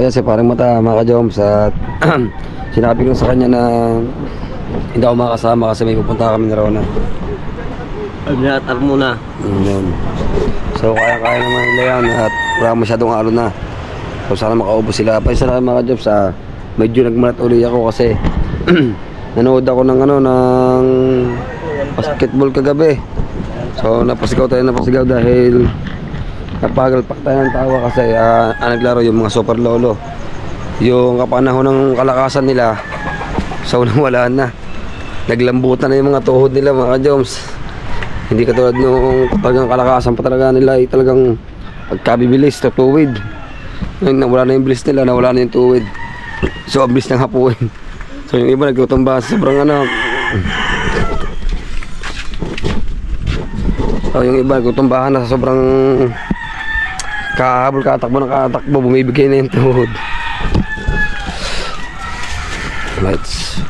So ayan si parang mata mga ka-joms at sinabi ko sa kanya na hindi ako makasama kasi may pupunta kami na Rona. Agnatar muna. Yun. So kaya-kaya naman nila yan at wala masyadong araw na. So sana makaubos sila. Pa isa lang mga ka-joms medyo nagmalat uli ako kasi nanood ako ng ng basketball kagabi. So napasigaw dahil napagalpak tayo ng tawa kasi naglaro yung mga super lolo. Yung kapanahon ng kalakasan nila, so wala na. Naglambutan na yung mga tuhod nila mga ka-joms. Hindi katulad nung talagang kalakasan pa talaga nila ay talagang pagkabibilis, tutuwid. Ngayon nawala na yung bilis nila, nawala na yung tuwid. So ang bilis ng hapuin. So yung iba nagtutumba sobrang so yung iba nagtutumbahan na sa sobrang kahabol, katakbo, bumibigay na yung tuhod. Lights.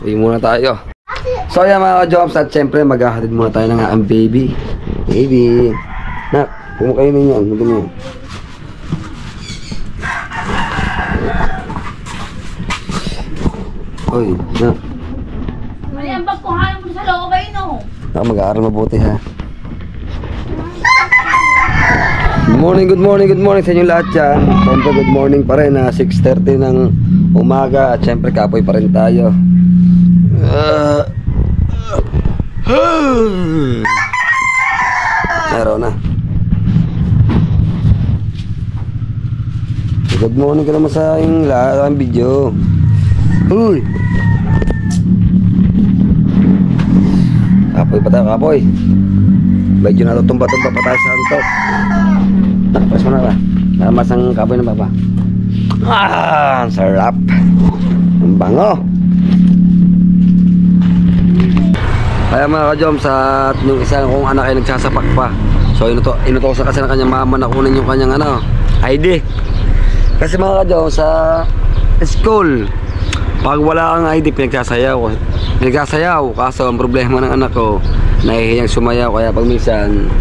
Uwi muna tayo. So yan mga ka-joms at syempre maghahatid muna tayo ng ang baby. Baby nak, kumakainin yan, maganda yan. Uy, nak. Mali ang pagkuhanan mo sa loob ay no. Mag-aaral mabuti ha. Good morning sa inyo lahat dyan. Good morning pa rin 6:30 ng umaga at syempre kapoy pa rin tayo. Meron na. Good morning ka naman sa yung lahat ng video. Uy! Kapoy pa tayo, kapoy. Medyo natutumba-tumba pa tayo sa antok. Tapos mo na ba? Lamas ang kapoy ng papa. Ang sarap. Ang bango. Kaya mga ka-joms at yung isa kong anak ay nagsasapak pa. So inutosan kasi ng kanyang mama na kunin yung kanyang ID. Kasi mga ka-joms sa school, pag wala kang ID pinagsasayaw. Kaso ang problema ng anak ko, nahihiyang sumayaw. Kaya pag minsan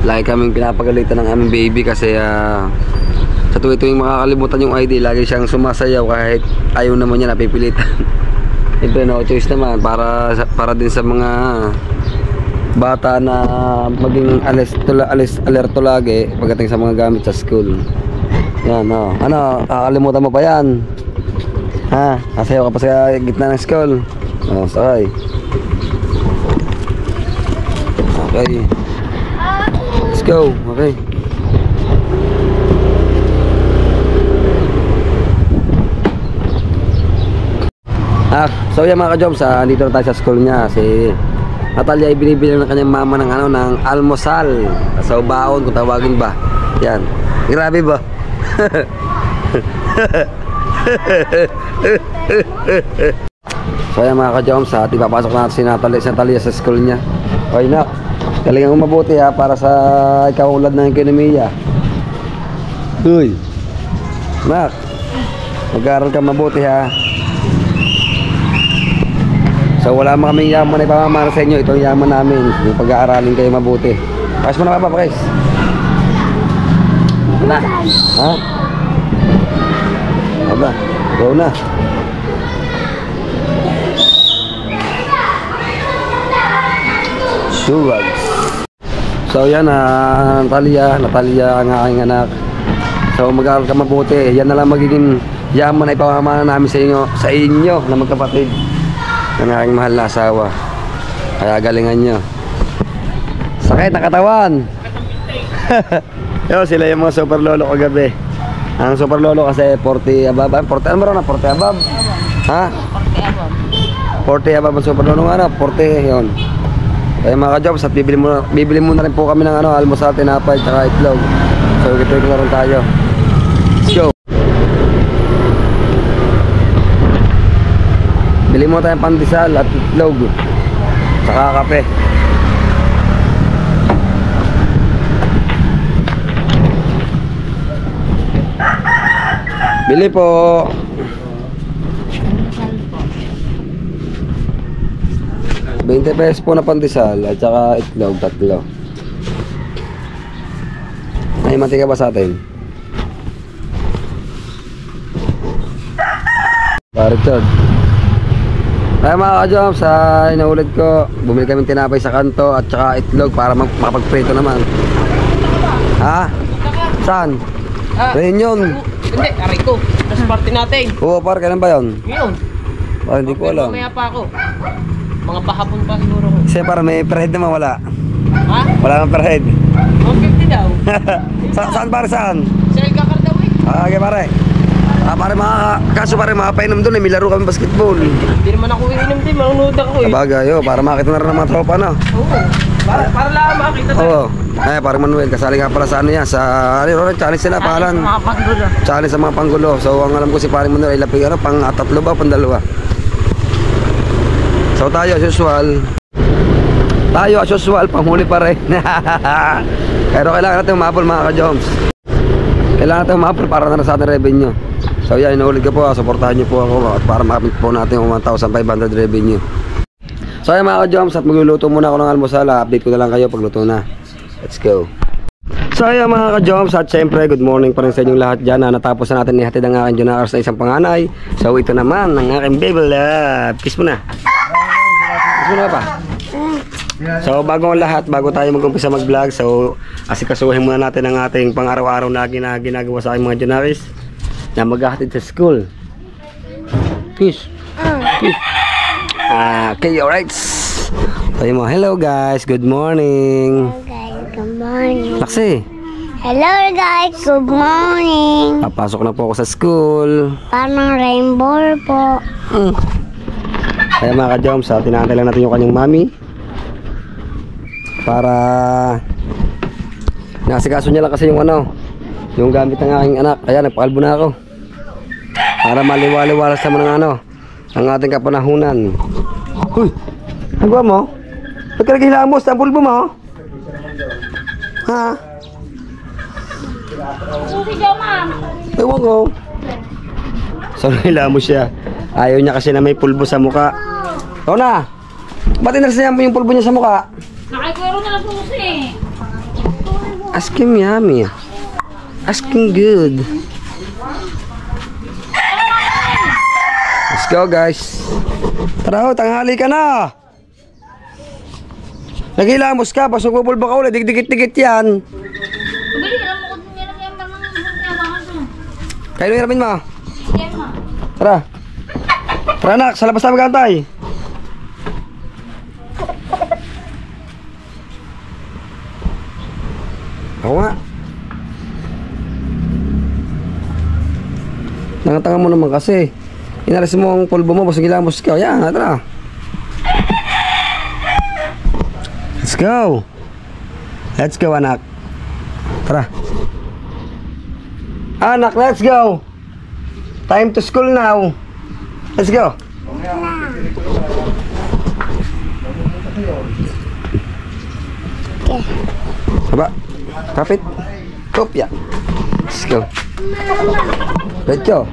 lagi kaming pinapagalitan ng aming baby kasi sa tuwing makakalimutan yung ID, lagi siyang sumasayaw kahit ayaw naman niya, napipilitan. Siyempre no choice naman para din sa mga bata na maging alerto lagi pagdating sa mga gamit sa school. Yan kakalimutan mo pa yan ha, kasayaw ka pa sa gitna ng school. Sakay. Okay, let's go. Okay. So yan mga ka-joms, dito na tayo sa school niya. Si Natalia ay binibili ng kanyang mama ng almusal. Sa baon kung tawagin ba. Yan. Grabe ba? So yan mga ka-joms, ipapasok natin si Natalia sa school niya. Okay na. Talagang mabuti para sa ikaulad ng ekonomiya. Uy. Nak. Mag-aaral ka mabuti ha. So wala mo kaming yaman na ipamamana sa inyo. Ito yung yaman namin. Yung pag-aaralin kayo mabuti. Pakas mo na papa, pakis. Na. Ha? Aba, go na. Sure. So yan Natalia ang aking anak. So mag-aaral ka mabuti. Yan na lang magiging yaman na ipamamana namin sa inyo na magkapatid. Ang aking mahal na asawa. Kaya galingan nyo. Sakit na katawan. Yo, sila yung mga super lolo kagabi. Ang super lolo kasi 40 above. 40 ano na? 40 above? Ha? 40 above ang super lolo nga 40 yun. Kaya mga ka-jobs at bibili muna rin po kami ng almusal, tinapay, tsaka itlog. So ito na rin tayo. Let's go. Bili mo tayong pandesal at itlog saka kape. Bili po. ₱20 po na pandesal at saka itlog 3. May mantika ba sa atin? Richard. Kaya mga ka-jom, sa inaulit ko, bumili kami tinapay sa kanto at saka itlog para makapagprito naman. Ha? Saan? Reunion. Hindi, aray ko. Nasa party natin. Oo, par, kailan ba yun? Ngayon. Parang hindi ko alam. Mamaya pa ako. Mga pahapon pa siguro ko. Kasi para may perhead naman wala. Ha? Wala nang perhead. 150 daw. Saan pare, saan? Sa El Gacar daw eh. Okay pare. Pare kaso pare makapainom doon eh, may laro kami basketball. Hindi naman ako iinom din, manunood ako eh. Sabagay, para makita na rin ng mga tropa na. Oo. Para lang makita tayo. Oo. Ay, parang Manuel, kasali nga pala sa ano yan, sa challenge sila, pangalan. Mga panggulo. Challenge sa mga panggulo. So, ang alam ko si paring Manuel ay lapig, pang tatlo ba, pang dalawa. So, tayo as usual. Tayo as usual, panghuli pa rin. Pero kailangan natin umapol mga ka-joms. Kailangan natin umapol para na sa ating revenue. So, yan, inuulit ko po, supportahan niyo po ako at para makamit po natin yung 1,500 revenue. So, yan mga ka-joms, at magluluto muna ako ng almusal. Update ko na lang kayo pag luto na. Let's go. So ayan mga ka-joms, at syempre good morning pa rin sa inyong lahat dyan na natapos na natin ihatid ang aking Junakers na isang panganay. So ito naman ang aking baby love. Kiss mo na. Kiss mo na pa. So bago ang lahat, bago tayo mag-umpisa mag-vlog, so asikasuhin muna natin ang ating pang-araw-araw na ginagawa sa aking mga Junakers na maghahatid sa school. Kiss. Kiss. Okay, alright. Tayo mo, hello guys, good morning. Good morning. Laksi. Hello guys, good morning. Papasok na po ako sa school. Parang rainbow po. Kaya mga ka-joms, tinantay lang natin yung kanyang mami para nasikaso niya lang kasi yung ano, yung gamit ng aking anak. Kaya nagpakalbo na ako para maliwaliwalas naman ng ano, ang ating kapanahunan. Uy, nagawa mo? Ba't ka naghilamos? Ang pulbo mo? Ha? Susi dyan, ma'am. Ewan ko. So naghilamos siya. Ayaw niya kasi na may pulbo sa muka. Ikaw na! Ba't inarsayan mo yung pulbo niya sa muka? Nakikwero na lang susi. Ask him yummy. Ask him good. Let's go guys. Tara ho, tanghali ka na. Naghilamos ka, pag sumubulba ka ulit, dikit-dikit yan. Bili ka lang mo kung meron yan bang Kayo nung hiramin mo. yan, ma. Tara. Tara anak, sa labas na magantay. Ako nga. Nangatanga mo naman kasi. Inalis mo ang pulbo mo, basta gilamos ka. Yan, tara. Let's go. Let's go anak. Tara. Anak, let's go. Time to school now. Let's go. Saba. Kapit. Kopya. Let's go. Let's go.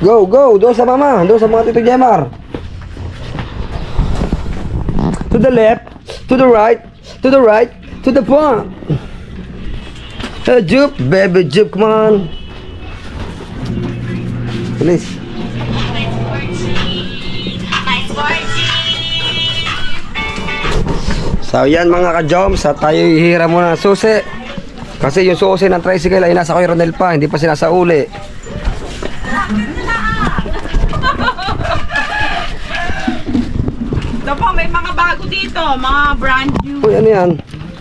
Go, go. Doon sa mama. Doon sa mga Tito Jemar. To the left. To the right. To the right. To the front. Jup, baby, jup, come on. Please. So yan mga ka-joms, tayo hihiram muna ng susi. Kasi yung susi ng tricycle ay nasa kay Ronel pa, hindi pa sinasauli. Ito po, may mga bago dito, mga brand new. Uy, ano yan?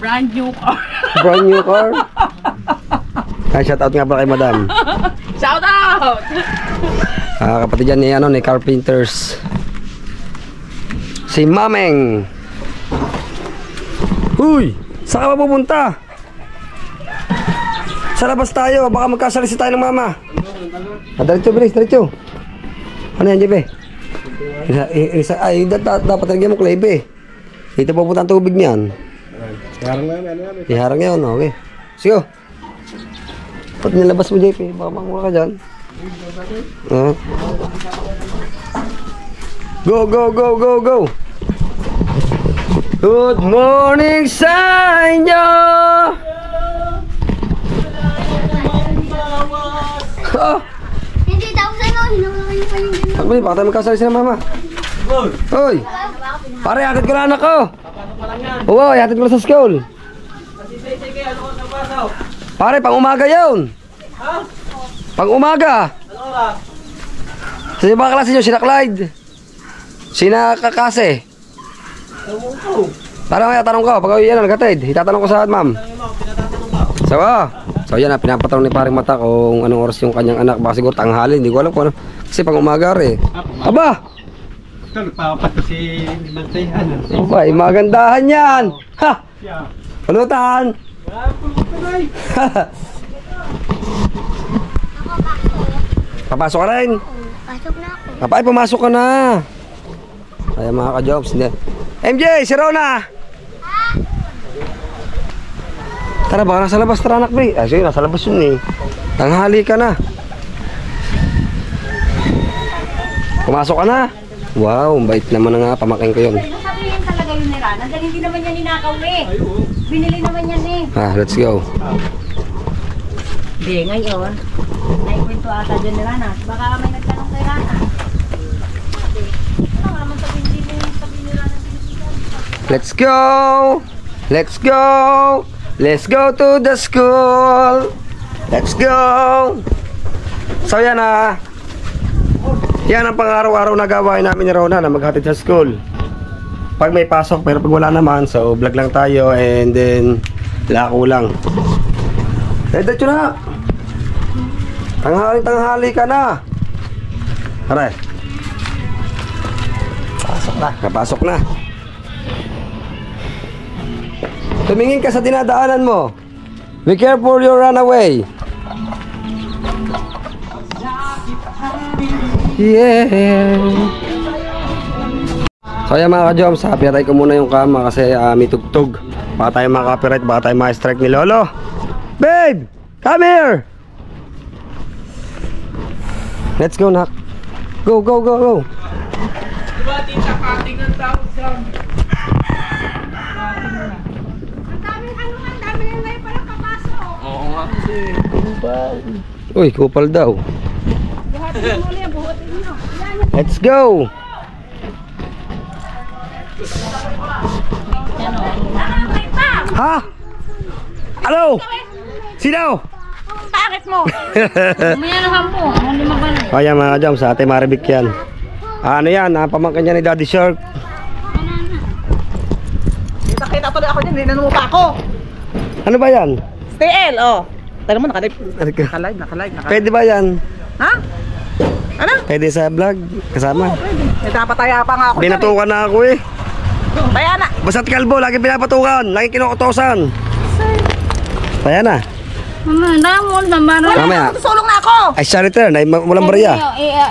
Brand new car. Brand new car? Ay, shout out nga pala kay madam. Shout out! Kapatid yan ni, ano, ni Carpenters. Si Mameng. Uy! Saan ka ba pupunta? Sa labas tayo, baka magkasalisi tayo ng mama. Diretso, bilis, diretso. Ano yan, Jebe? Ay, dapat lagyan mo klebe. Dito pupunta ang tubig niyan. Iharang yan, okay. Sige. Pag nilabas mo, JP, baka makuha ka dyan. Go, go, go, go, go. Good morning sa inyo. Hindi daw sa Takbo baka tayo magkasali sila mama. Hoy! Pare, hatid ko na anak ko. Oo, hatid ko na sa school. Pare, pang umaga yun. Pang umaga. Sa ibang klase nyo, sina Clyde. Sina Kakase. Parang kaya tanong ko, pag yan naghatid, itatanong ko sa ma'am. So yan na, pinapatanong ni paring mata kung anong oras yung kanyang anak. Baka siguro tanghali, hindi ko alam kung ano. Kasi pang umaga rin. Aba! Ito, nagpapapato si Mantehan. Abay, magandahan yan! Ha! Pulutan! Papasok ka rin? Pasok na ako. Kapay, pumasok ka na! Kaya mga ka-jobs, hindi. MJ, si Rona! Tara, baka nasa labas, tara anak, be. Sige, nasa labas yun eh. Tanghali ka na. Pumasok ka na. Wow, bait naman na nga, pamakin ko yun. Sabihin talaga yun ni Rana, dahil hindi naman yan ninakaw eh. Binili naman yan eh. Let's go. Hindi, ngayon, naikwento ata dyan ni Rana. Baka may nagtanong kay Rana. Ano naman sabihin ni Rana? Let's go! Let's go! Let's go to the school! Let's go! So yan na. Yan ang pang-araw-araw na gawain namin ni Rona na maghatid sa school. Pag may pasok, pero pag wala naman, so vlog lang tayo and then lako lang. Diretso na! Tanghali ka na! Aray! Pasok na. Kapasok na. Tumingin ka sa dinadaanan mo. Be careful you run away. Yeah. So yan mga ka-joms, pinatay ko muna yung kama kasi may tugtog. Baka tayo maka-copyright, baka tayo maka-strike ni Lolo. Babe! Come here! Let's go, nak. Go, go, go, go. Diba, tita, cutting ang tawag sa... Oo nga kasi. Uy, kupal daw. Let's go! Ha? Hello? Sino? Bakit mo? Umaya na ka po, hindi magano. Kaya mga jam, sa ate Maribik yan. Ano yan, pamangkin niya ni Daddy Shark. Kita tuloy ako dyan, ninanong pa ako. Ano ba yan? STL, oh. Taga mo, nakalive. Halika. Nakalive. Pwede ba yan? Ha? Ano? Pwede sa vlog? Kasama? May napataya pa nga ako dyan. Binatukan na ako eh. Taya na. Basta't kalbo, lagi pinapatukan. Lagi kinukutosan. Kaya na. Mama, dahil mo naman. Mamaya. Sulong na ako. Ay, siya return. Ay, walang bariya.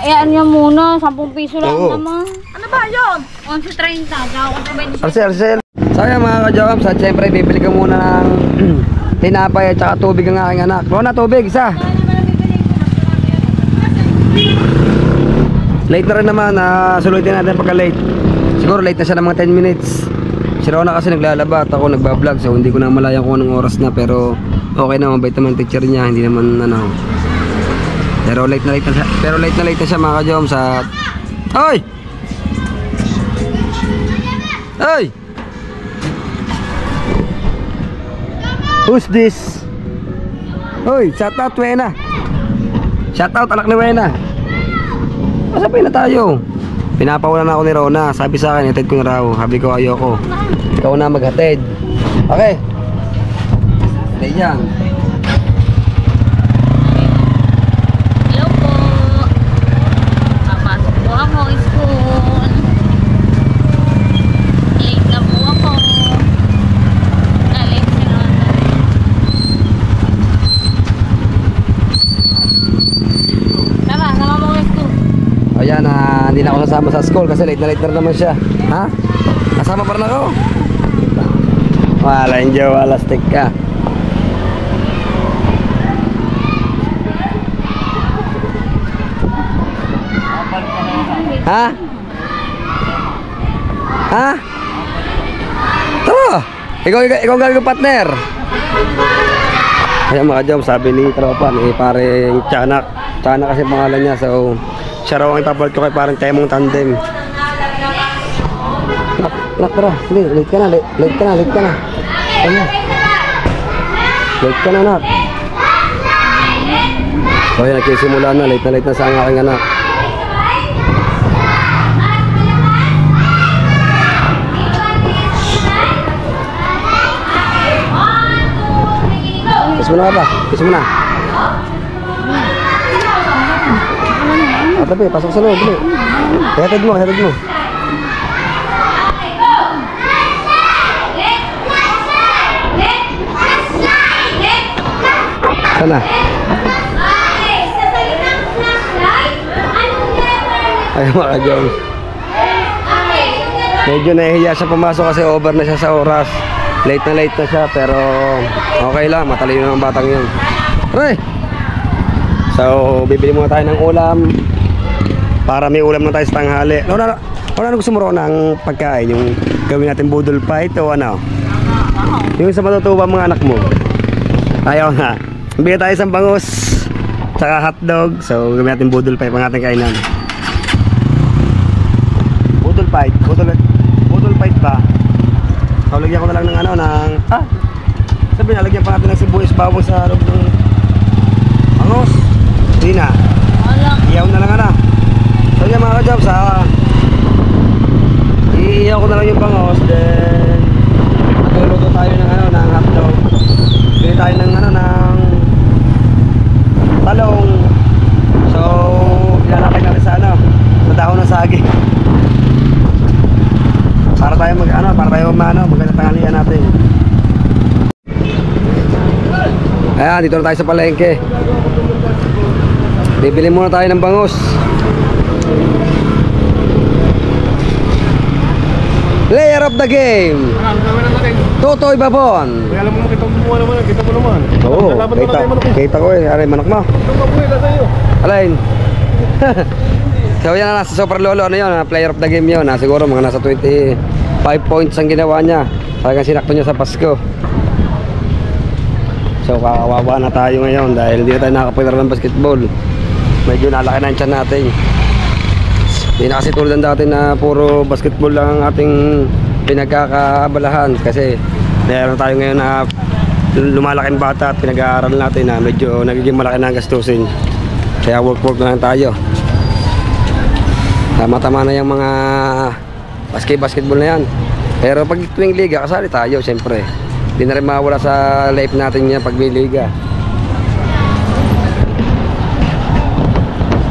Iyan niya muna, 10 piso lang Oo. naman. Ano ba yun? 11.30, daw ako sa 20. Arcel. Sayang mga ka-jobs. At syempre, bibili ka muna ng tinapay at saka tubig ang aking anak. Rona, tubig, isa. Late na rin naman. Sulutin natin pagka late. Siguro late na siya ng mga 10 minutes. Si Rona kasi naglalaba at ako nagbablog. So hindi ko na malayan kung anong oras na. Pero okay na, mabait naman teacher niya. Hindi naman ano. Pero late na siya. Pero late na siya mga ka-jobs. At... Oy! Oy! Who's this? Oy, shout out Wena. Shout out anak ni Wena. Masapay na tayo. Pinapawalan na ako ni Rona. Sabi sa akin, hatid ko na raw. Sabi ko, ayoko. Ikaw na maghatid. Okay. Stay yan. Hello po. Papasok po ako school. Late na po ako. Late si Rona. Sama mo ng school. Ayan, hindi na ako nasama sa school kasi late na naman siya. Ha? Nasama pa rin ako. Wala yung jowa, lastik ka. Ha? Ha? Tara! Ikaw galing partner. Ayan mga jom, sabi ni Tropa, ni pareng Tiyanak. Tiyanak kasi pangalan niya, so siya raw ang ipapalit ko kay parang Temong Tandem. Nak, tara. Hindi, late ka na. Late ka na. Ano? Late ka na, nak. So, yan, nagsisimula na. Late na sa aking anak. Kiss mo na ba? Kiss mo na. Tabi, pasok sa loob. Hatid mo. Sana. Ay, mga Jones. Medyo nahihiya siya pumasok kasi over na siya sa oras. Late na siya, pero okay lang, matalino ng batang yun. Aray! So, bibili muna tayo ng ulam para may ulam na tayo sa tanghali. Ano gusto mo ron ng pagkain? Yung gawin natin budol fight o ano? Yung sa matutuwa mga anak mo. Ayaw na. Bigyan tayo isang bangus tsaka hotdog. So, gawin natin budol fight pang ating kainan. Budol fight ba? So, lagyan ko na lang ng ano, sabi na, lagyan pa natin ng sibuyas bawang sa loob ng bangus. Hindi na. Iyaw na lang ano. So, yan mga ka-jobs, iiyaw ko na lang yung bangus. Then, magluluto tayo ng ano, ng hotdog. Bili tayo ng ano, ng talong. So, ilalagay natin sa ano, sa dahon ng saging. Para tayo magandang tanghalian natin. Ayan, dito na tayo sa palengke. Bibili muna tayo ng bangus. Player of the game. Totoy Babon. Alam mo, kita mo naman. Oo, kita ko eh. Aray, manok mo. Alain. So yan na, nasa Super Lolo, ano yun, player of the game yun. Siguro mga nasa 25 points ang ginawa niya. Talagang sinakto niya sa Pasko. So kakawawa na tayo ngayon dahil hindi na tayo nakapaglaro ng basketball. Medyo nalaki na yung tiyan natin. Hindi na kasi tulad dati na puro basketball lang ang ating pinagkakaabalahan. Kasi meron tayo ngayon na lumalaking bata at pinag-aaral natin na medyo nagiging malaki na ang gastusin. Kaya work na lang tayo. Tama-tama na yung mga basketball na yan. Pero pag tuwing liga, kasali tayo siyempre. Hindi na rin mawala sa life natin yan pag may liga.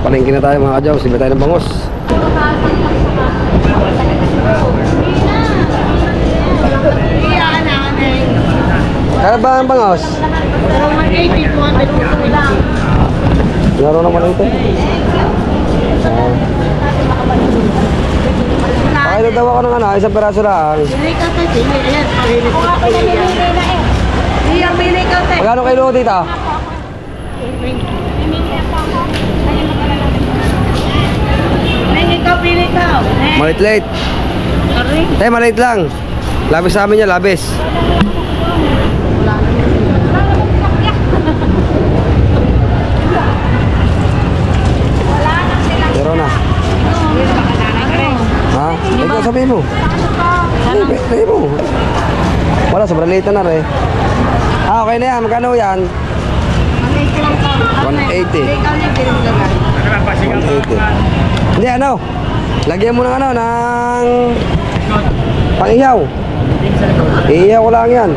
Palengke na tayo mga ka-Jaws, iba tayo ng bangus. Kaya ba ang bangus? Laro naman ito. Pakailan daw ako ng ano, isang peraso lang. Magkano kilo dito? Maliit. Maliit lang. Labis sa amin yan, labis. Pero na. Ha? Ikaw sabihin mo. Sabihin mo. Wala, sobrang liit na rin. Okay na yan. Magkano yan? 180. 180. Hindi, ano? Lagyan mo ng ano, ng pang-ihaw. Iihaw ko lang yan.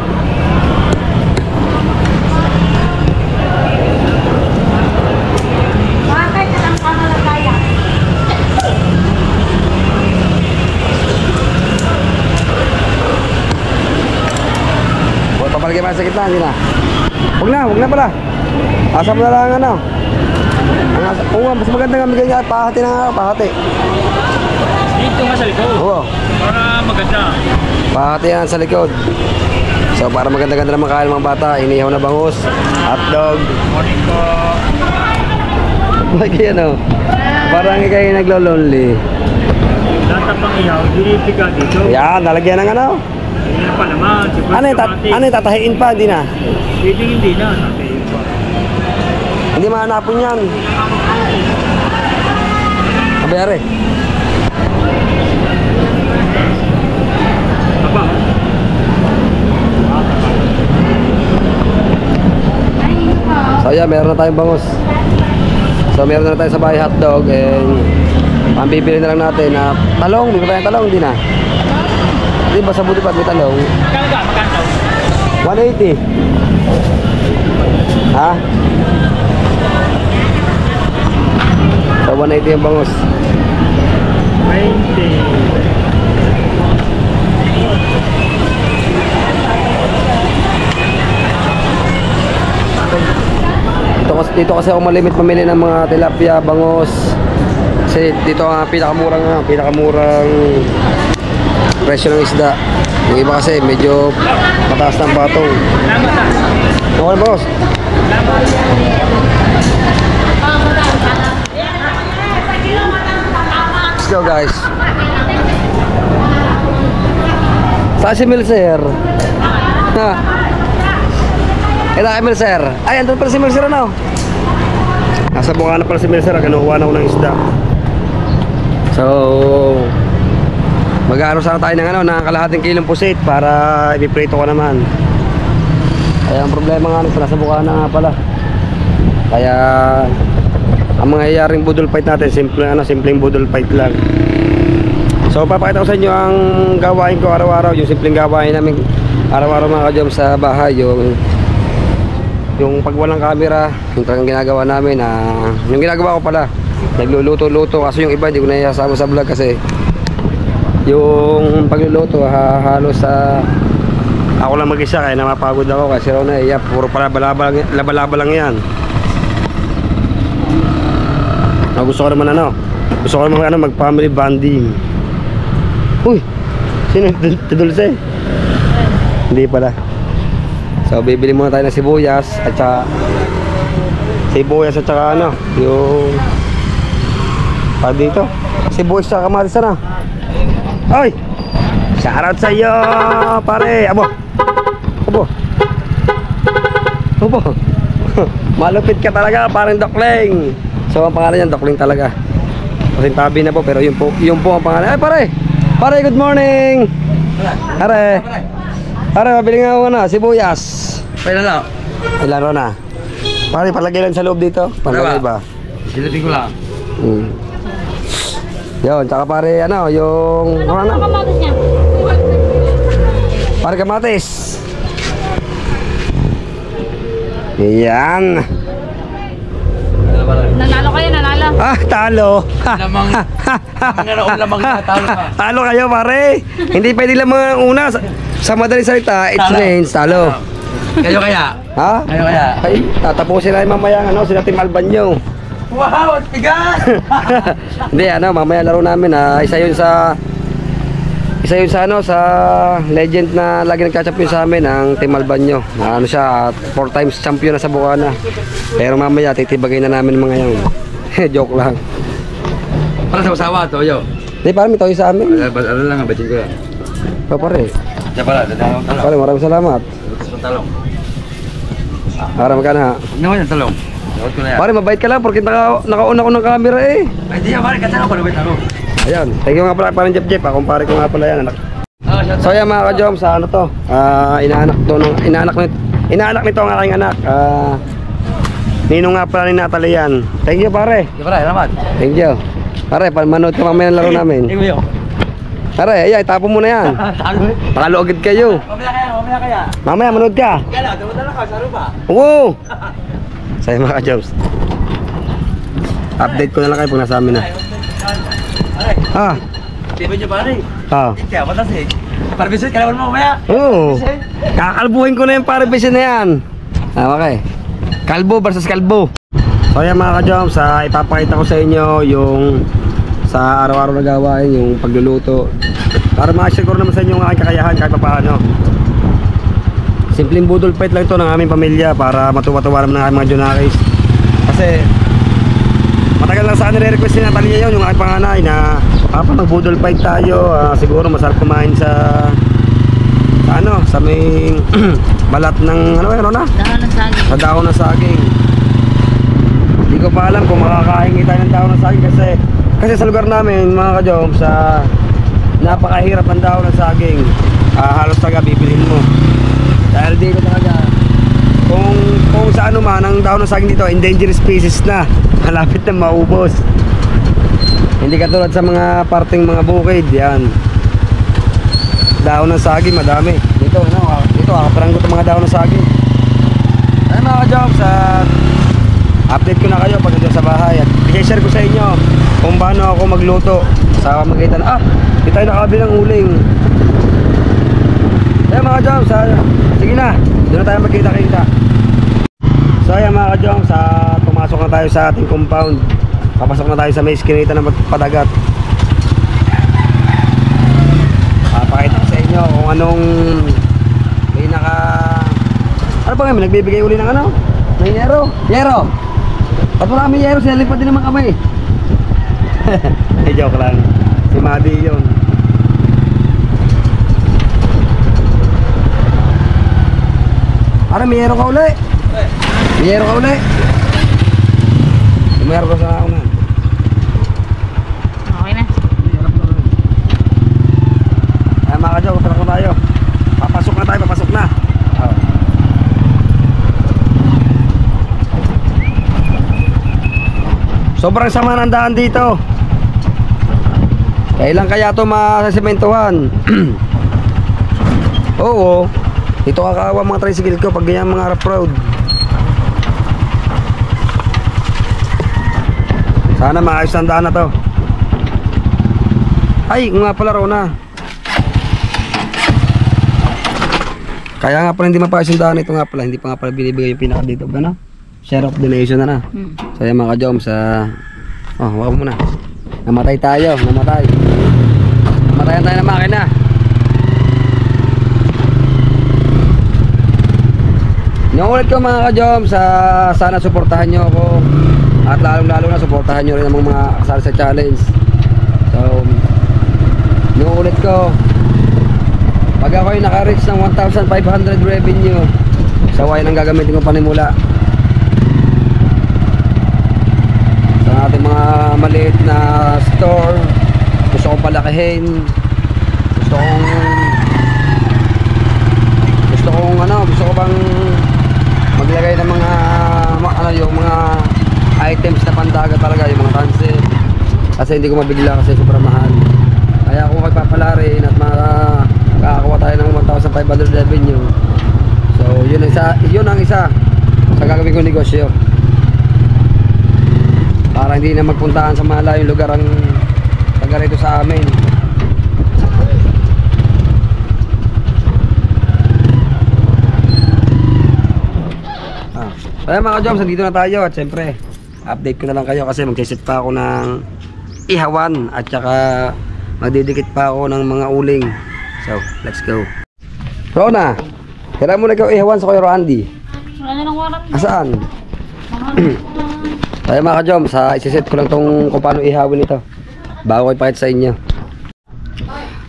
Papalagay pa sa gitna, hindi na. Huwag na pala. Asa mo na lang ano. Oo, mas maganda nga bigay niya pahati na pahati. Dito nga sa likod. Oo. Para maganda. Pahati yan sa likod. So para maganda-ganda naman kain mga bata, inihaw na bangus, hotdog. Morning po. Lagi ano. Parang kayo naglo-lonely. Data pang ihaw, dinipiga dito. Yan, nalagyan ng ano. Hindi pa naman. Ano yung tatahiin pa, hindi na. Hindi na. Tatahiin pa. Hindi mahanapon yan. bayari. Aba. So yeah, meron na tayong bangus. So meron na tayo sa bahay hotdog and ang bibili na lang natin na talong. Bibili tayong talong, hindi na. Di ba sa buti pag may talong? Magkano? 180. Ha? So 180 yung bangus. 20. Dito kasi ako malimit mamili ng mga tilapia, bangus. Kasi dito ang pinakamurang presyo ng isda. Yung iba kasi medyo mataas ng batong. Okay, boss. Let's go, guys. Saan si Milser? Ha? Ito kay Milser. Ay, andun pala si Milser, ano? Nasa Bukana pala si Milser. Kinukuha na ako ng isda. So mag-aano sana tayo ng kalahating kilong pusit para ipiprito ko naman. Kaya ang problema nga nasa Bukana nga pala. Kaya ang mangyayaring budol fight natin, simpleng budol fight lang. So papakita ko sa inyo ang gawain ko araw-araw, yung simpleng gawain namin araw-araw mga ka-jom sa bahay, yung pag walang camera, yung talagang ginagawa namin yung ginagawa ko pala, nagluluto-luto. Kasi yung iba hindi ko na isasama sa vlog kasi yung pagluluto halos ako lang mag-isa kaya namapagod ako kasi raw na puro pala laba-laba lang yan. Gusto ko naman mag family bonding. Uy, sino Dulce? Hindi pala. So bibili muna tayo ng sibuyas at saka yung dito sibuyas sa kamatis na. Oy! Shoutout sa iyo, pare. Abo. Malupit ka talaga, parang Dokling. So ang pangalan niyan Dokling talaga. Kasi tabi na po pero yun po ang pangalan. Ay pare, good morning. Pare, mabili nga ako sibuyas. Pwede Laro na. Pare, palagay lang sa loob dito. Palagay ba? Silipin ko lang. Yun, tsaka pare, yung... Ano kamatis niya? Pare kamatis. Yan. Nanalo kayo, nanalo. Talo. Lamang na, talo ka. Talo kayo, pare. Hindi pwede lang mga una. Sa madaling salita, it means talo. Kayo kaya? Ha? Kayo kaya? Ay, tatapusin na yung mamaya, sila Team Albanyo. Wow, at bigat! Hindi, mamaya laro namin, isa yun sa legend na lagi nagka-champion sa amin, ang Team Albanyo. Siya, 4 times champion na sa Bukana. Pero mamaya, titibagay na namin mga yun. Joke lang. Para sa usawa, Toyo. Hindi, parang may toyo sa amin. Ano lang, batin ko yan. Pare. Diyan pala, dadalawang talong. Pare, maraming salamat. Talong. Para magkana ha. Naman yung talong. Nakot ko na yan. Pare, mabait ka lang porque nakauna ko ng camera eh. Ay, di yan, pare, katalo ko na ba yung talong? Ayan, thank you nga pala, parang Jeff. Kumpare ko nga pala yan, anak. So yan mga ka-jom, sa inaanak nito ang aking anak. Ninong nga pala ni Natalie yan. Thank you pare. Di pare, salamat. Thank you. Pare, manood ka mamaya ng laro namin. Pare, tapo mo na yan. Pakalo agad kayo. Mamaya kaya. Mamaya, manood ka. Kaya, dumadala ka, saro ba? Oo. Sa mga ka-joms. Update ko na lang kayo pag nasa amin na. Pare, tiba niyo pare. Kaya, patas eh. Parbisit, kalaban mo mamaya. Oo. Kakalbuhin ko na yung paribisin na yan. Okay. Kalbo versus kalbo. So yan mga ka-joms, ipapakita ko sa inyo yung sa araw-araw na gawain, yung pagluluto. Para ma-share ko naman sa inyo ang aking kakayahan kahit paano. Simpleng budol fight lang ito ng aming pamilya para matuwa-tuwa naman ng aming mga Junakis. Kasi matagal lang saan nire-request ni Natalia yun, yung aking panganay na papa mag-budol fight tayo. Siguro masarap kumain sa may balat ng Dahon ng saging. sa dahon ng saging. Hindi ko pa alam kung makakain tayo ng dahon ng saging kasi Kasi sa lugar namin, mga ka-jom, sa napakahirap ang dahon ng saging. Halos talaga bibilhin mo. Dahil dito talaga, kung sa ano man, ang dahon ng saging dito, endangered species na. Malapit na maubos. Hindi katulad sa mga parting mga bukid, yan. Dahon ng saging, madami. Dito, kakaparanggot ang mga dahon ng saging. Ay mga ka-jom, sa update ko na kayo pag nandun sa bahay. At i-share ko sa inyo kung paano ako magluto sa magitan. Di tayo nakabi ng uling. Ayan mga ka-jom, sige na, doon na tayo magkita-kita. So ayan mga ka-jom, pumasok na tayo sa ating compound. Papasok na tayo sa may iskinita na padagat. Pakita ko sa inyo kung anong ano ba ngayon, nagbibigay uli ng ano? Ng yero? Yero! Ba't wala kami yero? Sinalipad din naman kami. Joke lang. Si Madi yun. May yero ka uli? May yero ka uli? May yero ka sa ako na. Okay na. Ay mga ka-jom, patak na tayo. Papasok na tayo, papasok na. Sobrang sama ng daan dito. Kailan kaya ito masasementuhan? Oo. Dito kakawa mga tricycle ko pag ganyan mga rough road. Sana maayos ang daan na to. Ay, nga pala Rona. Kaya nga pala hindi mapaayos ang daan ito nga pala. Hindi pa nga pala binibigay yung pinaka dito. Ano? Share of donation na. So yan mga ka-jom wag mo na. Namatay tayo, namatayan tayo ng makina. Inuulit ko mga ka-jom sana suportahan nyo ako. At lalong-lalo na suportahan nyo rin ang mga kasali sa challenge. So inuulit ko, pag ako'y naka-reach ng 1,500 revenue, sawayan ang gagamitin ko panimula sa ating mga maliit na store. Gusto kong palakihin, gusto ko bang maglagay ng mga yung mga items na pandagat talaga, yung mga tansi, kasi hindi ko mabigla kasi sobrang mahal. Kaya kung magpapalarin at makakakuha tayo ng 1,500 revenue, so yun ang isa sa gagawin kong negosyo, para hindi na magpuntahan sa malayong lugar ang taga rito sa amin. Kaya mga ka-joms, dito na tayo at syempre update ko na lang kayo kasi magsisit pa ako ng ihawan at saka magdidikit pa ako ng mga uling. So let's go. Rona, kailan mo na ikaw ihawan sa Kuya Randy? Wala na ng warat. Asaan? Kaya mga ka-joms, isiset ko lang kung paano ihawin ito bago ko ipakita sa inyo.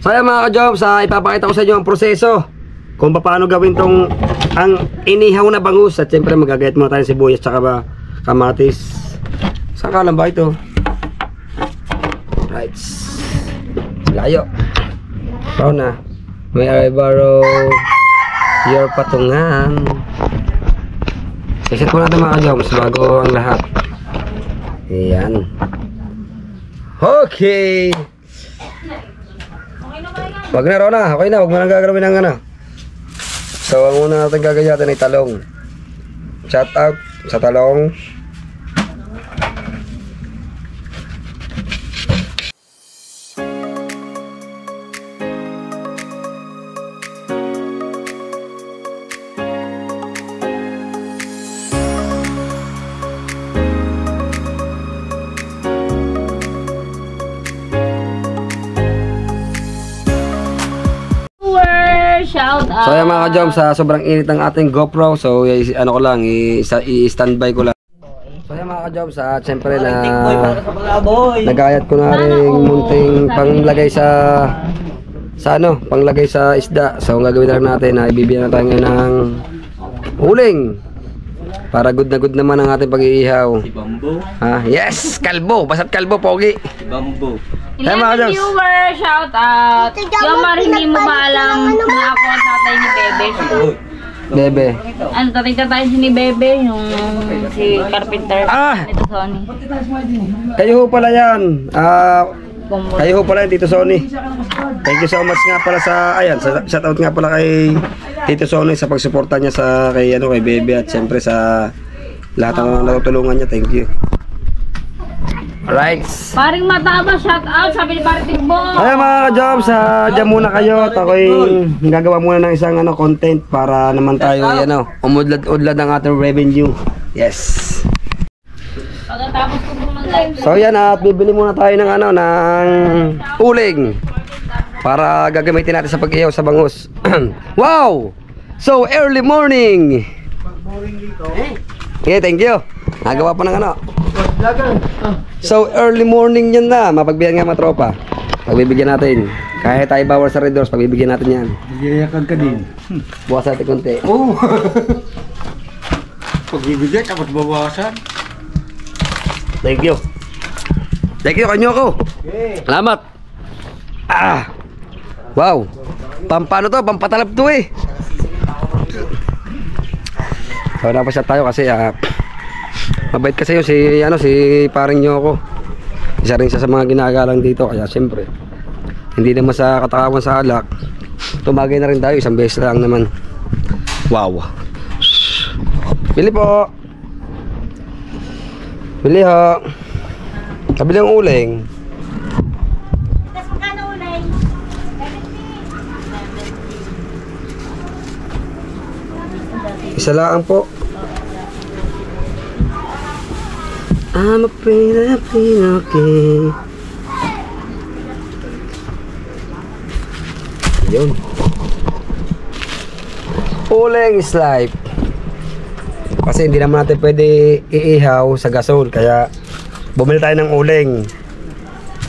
So ayan mga ka-joms, ipapakita ko sa inyo ang proseso kung paano gawin ang inihaw na bangus. At siyempre magagayat muna tayo sibuyas tsaka kamatis. Saan ka lang ba ito? Right. Layo. Rona, may I borrow your patungan? Iset mo natin mga ka-joms bago ang lahat. Ayan. Okay. Wag na Rona, okay na, wag mo nang gagawin ng ano. So ang una natin gagayatin ay talong. Shout out sa talong. Shout out. So ayan mga ka-jom, sa sobrang init ng ating GoPro, so ano ko lang, i-standby ko lang. So ayan mga ka-jom, siyempre na nagayat ko na rin munting panglagay panglagay sa isda. So ang gagawin na lang natin, ibibigyan na tayo ngayon ng uling. Para good na good naman ang ating pag-iihaw. Si Bambo. Ha? Yes! Kalbo! Basta't kalbo, pogi! Si Bambo. Hey, mga 11 Joms. viewers, shout out. Yung mar hindi mo ba alam na ako ang tatay ni Bebe? Bebe. Ano, tatay si ni Bebe, yung si Carpenter. Ah! Ito Sony. Kayo ho pala yan. Kumbol. Kayo ho pala yan, Tito Sonny. Thank you so much nga pala sa, ayan, shout out nga pala kay Tito Sonny sa pagsuporta niya sa, kay Bebe at siyempre sa lahat ng natutulungan niya. Thank you. Alright. Paring mataba, shout out, sabi ni Paring Tigbo. Ayan mga ka-jobs, dyan muna kayo at ako'y gagawa muna ng isang content para naman tayo umudlad-udlad ng ating revenue. Yes. Pagkatapos ko po ng live. So yan at bibili muna tayo ng ng uling para gagamitin natin sa pag-ihaw sa bangus. Wow! So early morning. Okay, thank you. Nagawa pa ng So early morning yan na. Mapagbihan nga matropa. Pagbibigyan natin. Kahit tayo bawal sa Red Doors, pagbibigyan natin yan. Nagyayakan ka din. Bukas natin konti. Oo. Pagbibigay, tapos bawasan. Thank you. Thank you kanyo ako. Salamat. Wow. Pampano to? Pampatalab to eh. So napasya tayo kasi mabait kasi yun si paring nyo ako. Isa rin siya sa mga ginagalang dito. Kaya siyempre hindi naman sa katakawan sa alak. Tumagay na rin tayo. Isang beses lang naman. Wow. Bili po. Bili ho. Kabili ang uling. Tapos magkano ulay? Isa lang po. I'm afraid I've been okay. Yun. Uling is life. Kasi hindi naman natin pwede iihaw sa gasol. Kaya bumili tayo ng uling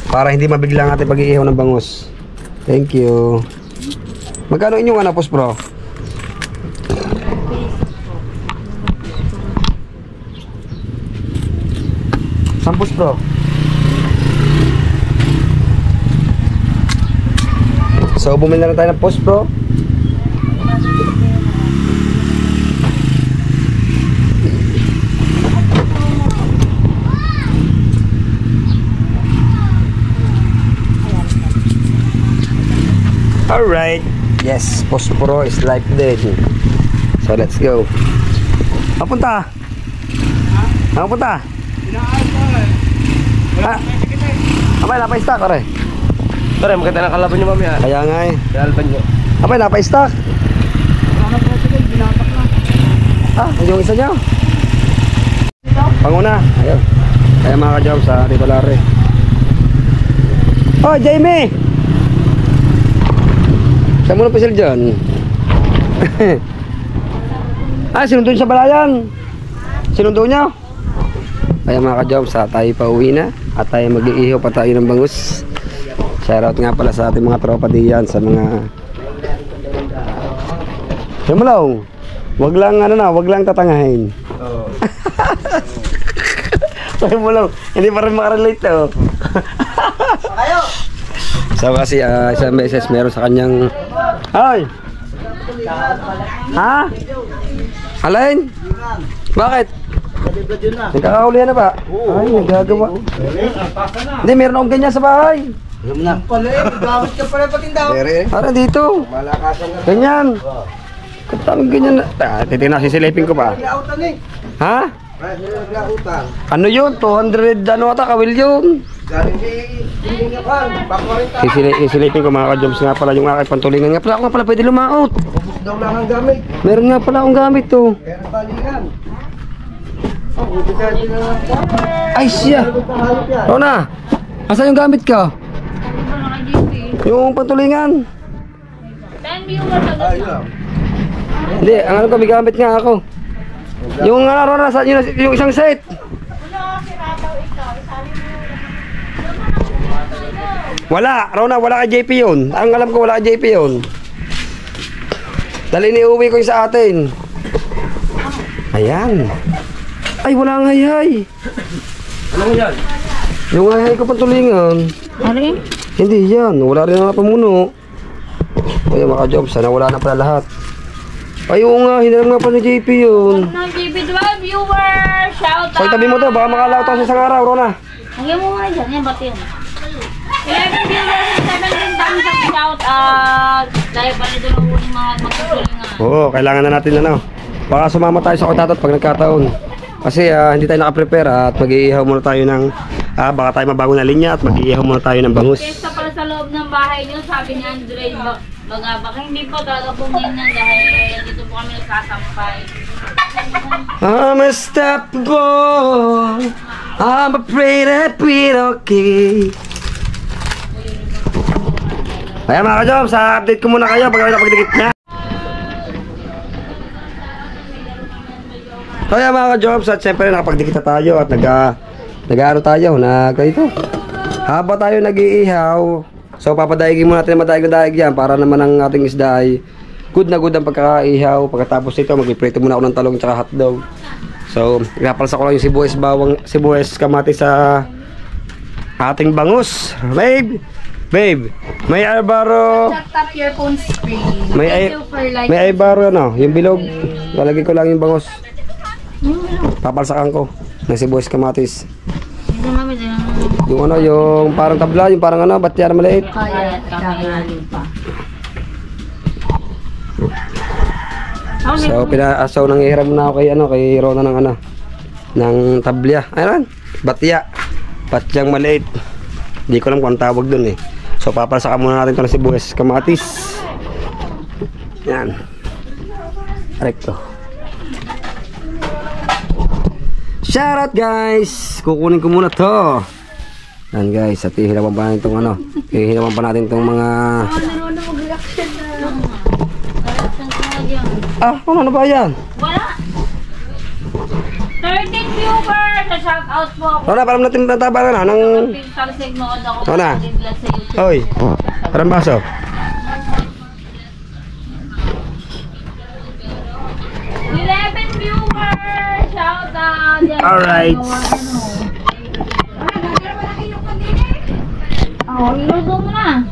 para hindi mabigla ang ating pag-iihaw ng bangus. Thank you. Magkano inyong anapos bro? Sampus bro. So bumili na tayo ng post bro. Alright. Yes, Posporo is like dead. So let's go. Papunta. Papunta. Abay, napa-stock ore. Tara, maganda ng kalaban niyo mamaya. Kaya nga eh. Kalaban niyo. Abay, napa-stock. Yung isa niyo. Panguna. Ayun. Kaya mga ka-job sa Tito Larry. Oh, Jamie! Saan mo na pisil dyan? Sinundo niyo sa balayan. Sinundo niyo? Kaya mga ka-job, tayo pa uwi na. At tayo mag-iihaw pa tayo ng bangus. Shoutout nga pala sa ating mga tropa diyan. Sa mga Lumulong. Wag lang tatangahin. Oo. Lumulong. Hindi pa rin makarelate to. So kasi isang beses meron sa kanyang Hoy! Ha? Alin? Bakit? Nagkakahulihan na ba? Ay, nagagawa. Hindi, meron akong ganyan sa bahay. Alam na. Pala eh, gamit ka pala patindaw. Para dito. Ganyan. Katamang ganyan na. Titina, sisilipin ko pa. Ha? Ano yun? 200 ano ata, kawil yun. Sisilipin ko mga ka-jobs nga pala yung aking pantulingan. Nga pala ako nga pala pwede lumaot. Meron nga pala akong gamit to. Ay siya. Rona, asan yung gamit ka? Yung pantulingan. 10 viewers agad. Hindi, ang ano ko, may gamit nga ako. Yung Rona, yung isang set. Wala, Rona, wala kay JP yun. Ang alam ko, wala kay JP yun. Dali ni uwi ko yung sa atin. Ayan. Ay, wala ang hayhay. Ano mo yan? Yung hayhay ko pantulingan. Ano eh? Hindi yan. Wala rin ang pamuno. Kaya mga jobs, sana wala na pala lahat. Ay, oo nga. Hinaram nga pa ni JP yun. Ng GB12 viewers! Shout out! So, itabi mo to. Baka makalaw to sa isang araw, Rona. Hanggang mo nga dyan. Yan, ba't yun? 11 viewers, 17 thumbs up, shout out! Dahil pa rin doon ang mga magsusulingan. Oo, kailangan na natin ano. Baka sumama tayo sa kutatot pag nagkataon. Kasi hindi tayo nakaprepare at mag-iihaw muna tayo ng baka tayo mabago na linya at mag-iihaw muna tayo ng bangus. Pesta pala sa loob ng bahay niyo, sabi ni Andre, baka hindi po talaga po ganyan dahil dito po kami nagsasampay. I'm a step boy. I'm afraid I'll be okay. Kaya mga ka-jobs, update ko muna kayo pag napagdikit na. Kaya mga ka-jobs, at syempre nakapagdikit na tayo at nag-ano tayo, ganito. Haba tayo nag-iihaw. So papadaigin muna natin madaig na daig yan para naman ang ating isda ay good na good ang pagkakaihaw. Pagkatapos nito, mag-iprito muna ako ng talong at hotdog. So, ipapalsa ko lang yung sibuyas, kamatis sa ating bangus. Babe, may albaro. Tap your phone screen. May albaro ano, yung bilog. Lalagay ko lang yung bangus. Papalsakan ko ng sibuyas, kamatis. Yung ano, yung parang tabla, yung parang ano, ba't yan maliit? Kaya kami pa. So, pinaasaw nang ihiram na ako kay Rona ng tabla. Ayun, batya. Batyang maliit. Hindi ko alam kung ang tawag dun eh. So, papalsakan muna natin ito ng sibuyas, kamatis. Yan. Recto. Shoutout guys! Kukunin ko muna to. Yan guys, at ihirapan pa natin itong ihirapan pa natin itong mga... ano ba yan? Wala! 13 viewers! Shout out po ako. Rona, parang natin nataba na ng... Rona. Oy, parang baso. 11 viewers! Shout out! Alright. Iluto mo na.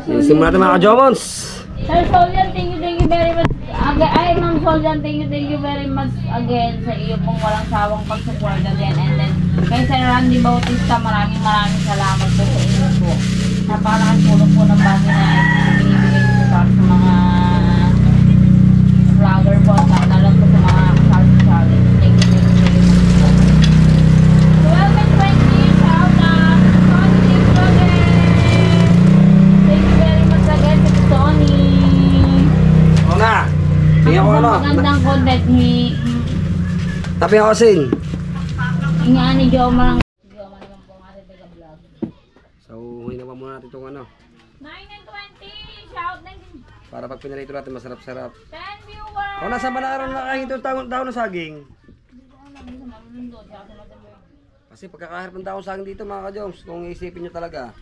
Isim natin mga ka-jomons. Sir Solian, thank you very much. Ay, Ma'am Solian, thank you very much again sa iyo pong walang sawang pagsuporta din. And then, kay Sir Randy Bautista, maraming salamat po sa inyo po. Napakalaking tulong po ng bagay na binibigay po para sa mga vlogger po at lalo po sa mga kasal-challenge. Thank you very much. 12:20, shout out! Positive progress! Thank you very much again to Tony. Rona, tingnan ko ano. Magandang content ni... Tapi ako sin. Nga ni Joma lang. Joma naman po ang ating taga-vlog. So, hinawa muna natin itong 9 and 20! Shout na din. para pag pinarito natin masarap-sarap. 10 viewers! O, nasa banaran na kahit itong taon ng saging. Kasi pagkakahirap ng taong saging dito mga ka-joms, kung iisipin nyo talaga,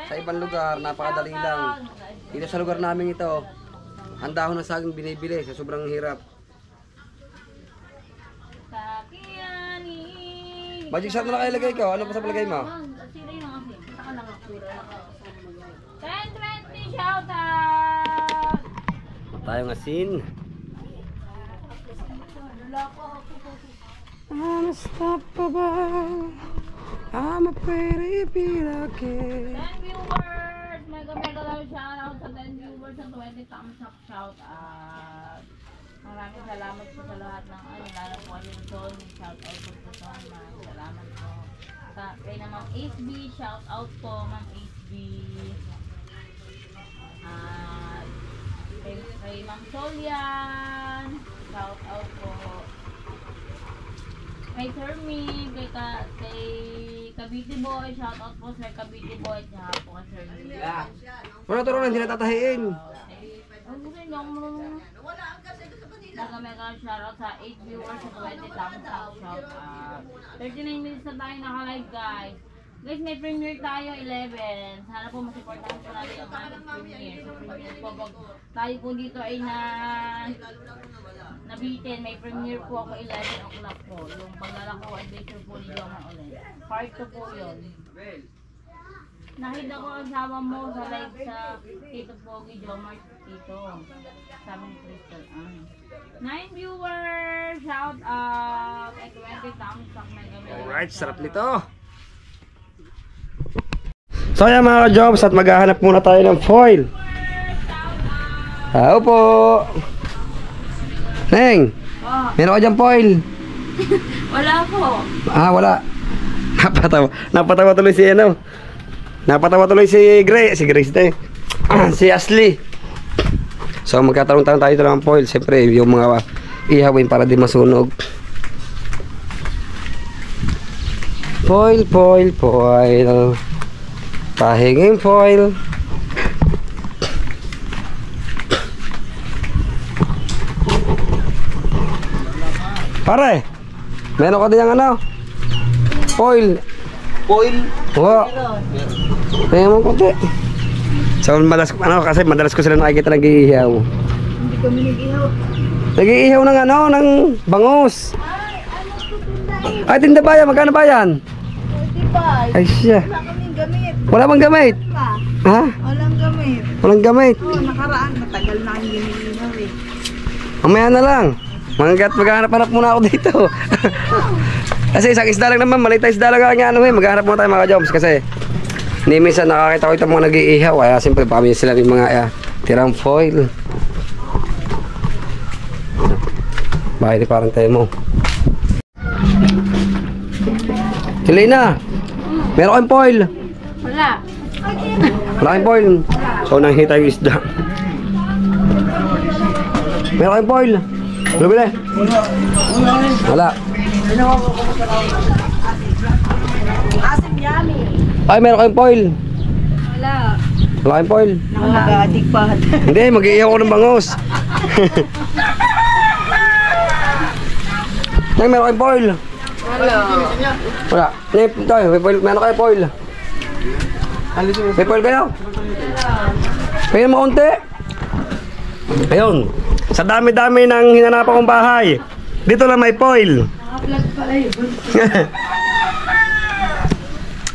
sa ibang lugar, napakadali lang. Dito sa lugar namin ito, ang dahon ng saging binibili sa sobrang hirap. Magic shot mo na kayo lagay ko. Ano pa sa palagay mo? 10-20 shout out! Tayong asin. I'm unstoppable. I'm a pretty okay. 10 viewers! Mega love shout out sa 10 viewers at 20 thumbs up shout out. Maraming salamat po sa lahat ng lalo po kay Tony, shout out po sa Tony. Maraming salamat po. Kay na Ma'am HB, shout out po Ma'am HB. At kay Ma'am Solian, shout out po. Kay Sir Mi, kay Cavite Boy, shout out po Sir Cavite Boy, at po kay Sir Mi. Wala to rin, hindi na tatahiin. Ang gusto nyo mega shoutout sa 8 viewers at 20 thumbs up shout out. 39 minutes na tayo naka-live guys. Guys, may premiere tayo 11. Sana po masuportahan po natin yung aming premiere. So, premiere po, pag tayo po dito ay nabitin, may premiere po ako 11 o'clock po. Yung paglalako adventure po ni Jomar ulit. Part 2 po yun. Nakita ko ang sama mo sa live sa Tito Pogi Jomar Tito. Sabi ni Crystal Ann. 9 viewers! Shout out! At 20 thumbs up na kami. Alright, sarap nito. So yan mga ka-jobs, at maghahanap muna tayo ng foil. Tao po. Neng, meron ka dyan foil? Wala po. Ah, wala. Napatawa tuloy si ano. Napatawa tuloy si Grace si Ashley. So magkatarong-tarong tayo ng foil. Siyempre yung mga ihawin para di masunog. Foil. Pahinging foil. Pare, meron ka din yung ano? Foil. Oo. Kaya mo konti. So madalas ko sila nakikita nag-iihaw. Hindi kami nag-iihaw. Nag-iihaw ng ano, ng bangus. Ay, tinda ba yan? Magkano ba yan? 45. Ay siya. Wala bang gamit? Ha? Walang gamit. Oo, nakaraan. Matagal na ang ginilihaw eh. Mamaya na lang. Maghanap-hanap muna ako dito. Kasi isang isda lang naman, maliit na isda lang ang ano eh. Maghanap muna tayo mga ka-jobs kasi hindi minsan nakakita ko itong mga nag-iihaw. Kaya siyempre pamilya sila ng mga tirang foil. Bakit di parang tayo mo? Helena, meron kayong foil? Wala. Wala kayong foil? So nanghita yung isda. Meron kayong foil? Ano bili? Wala. Asim yummy. Ay, meron kayong foil? Wala. Wala kayong foil? Nakagadik pa. Hindi, mag-iihaw ko ng bangus. Nay, meron kayong foil? Wala. Nay, tayo, may foil. Meron kayong foil? May foil kayo? Pahingin mo konti. Ayun. Sa dami-dami ng hinanapan kong bahay, dito lang may foil.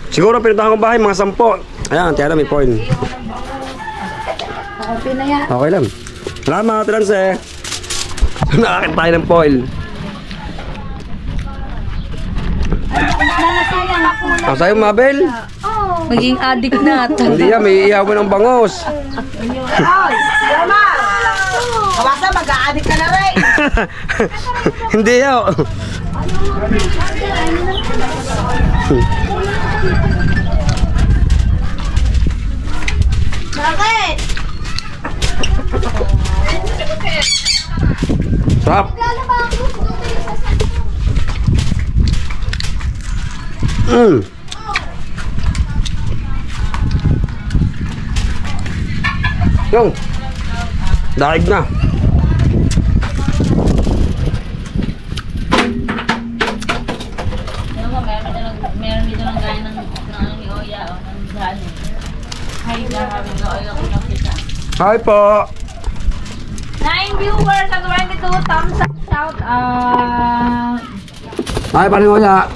Siguro pinuntahan kong bahay, mga 10. Ayan, tiyan na may foil. Okay na yan. Okay lang. Salamat, Transe. Nakakit tayo ng foil. Nalasayang ako na. Ang sayo, Mabel? Maging addict na. Hindi yan, may ihaw mo ng bangus. Ay, Yama! Kabasa, mag-a-addict ka na rin. Hindi yan. Bakit? Sarap. Yung daig na. Meron dito ng gaya ng ano ni Oya o ng Dani. Hi, sabi ko Oya ko nakita. Hi po. 9 viewers at 22 thumbs up. Shout out. Hi, paano nga?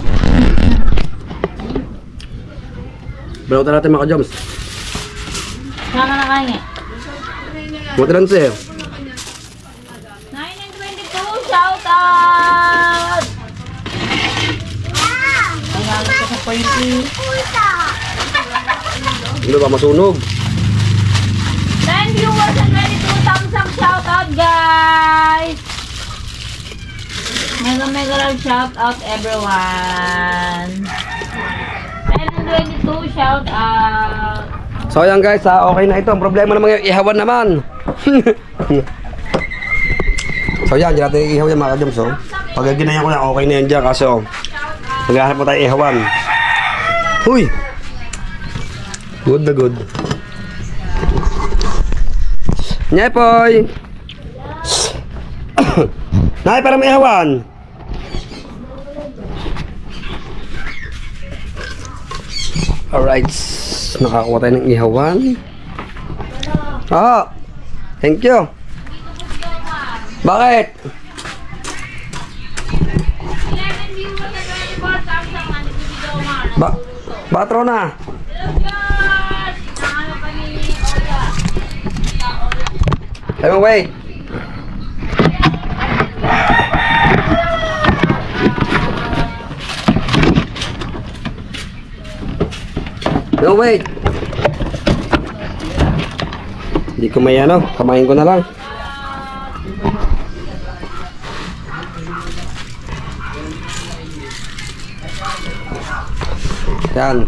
Balautan natin mga ka-jobs. Saan ka nakahingi? Mga Transe. 9 and 22, shout out! Ang galit ka sa pointy. Hindi ba masunog? 9 viewers and 22 thumbs up, shout out guys! Mega love shout out everyone! 10 and 22, shout out! So ayan guys, okay na ito. Ang problema naman yung ihawan naman. So yan, dyan natin ihaw yan mga ka-jobs. So, pag ginayan ko na, okay na yan dyan. Kaso, maghahanap mo tayo ihawan. Huy! Good na good. Nyepoy! Nay, para may ihawan. Alright, nakakuha tayo ng ihawan. Ah, thank you. Bakit? 11 viewers at 24 thumbs up man. Ito video, Batro na. Inahanap pa ni Oya. Ayun, wait. No, wait. Hindi ko may ano, kamain ko na lang. Yan.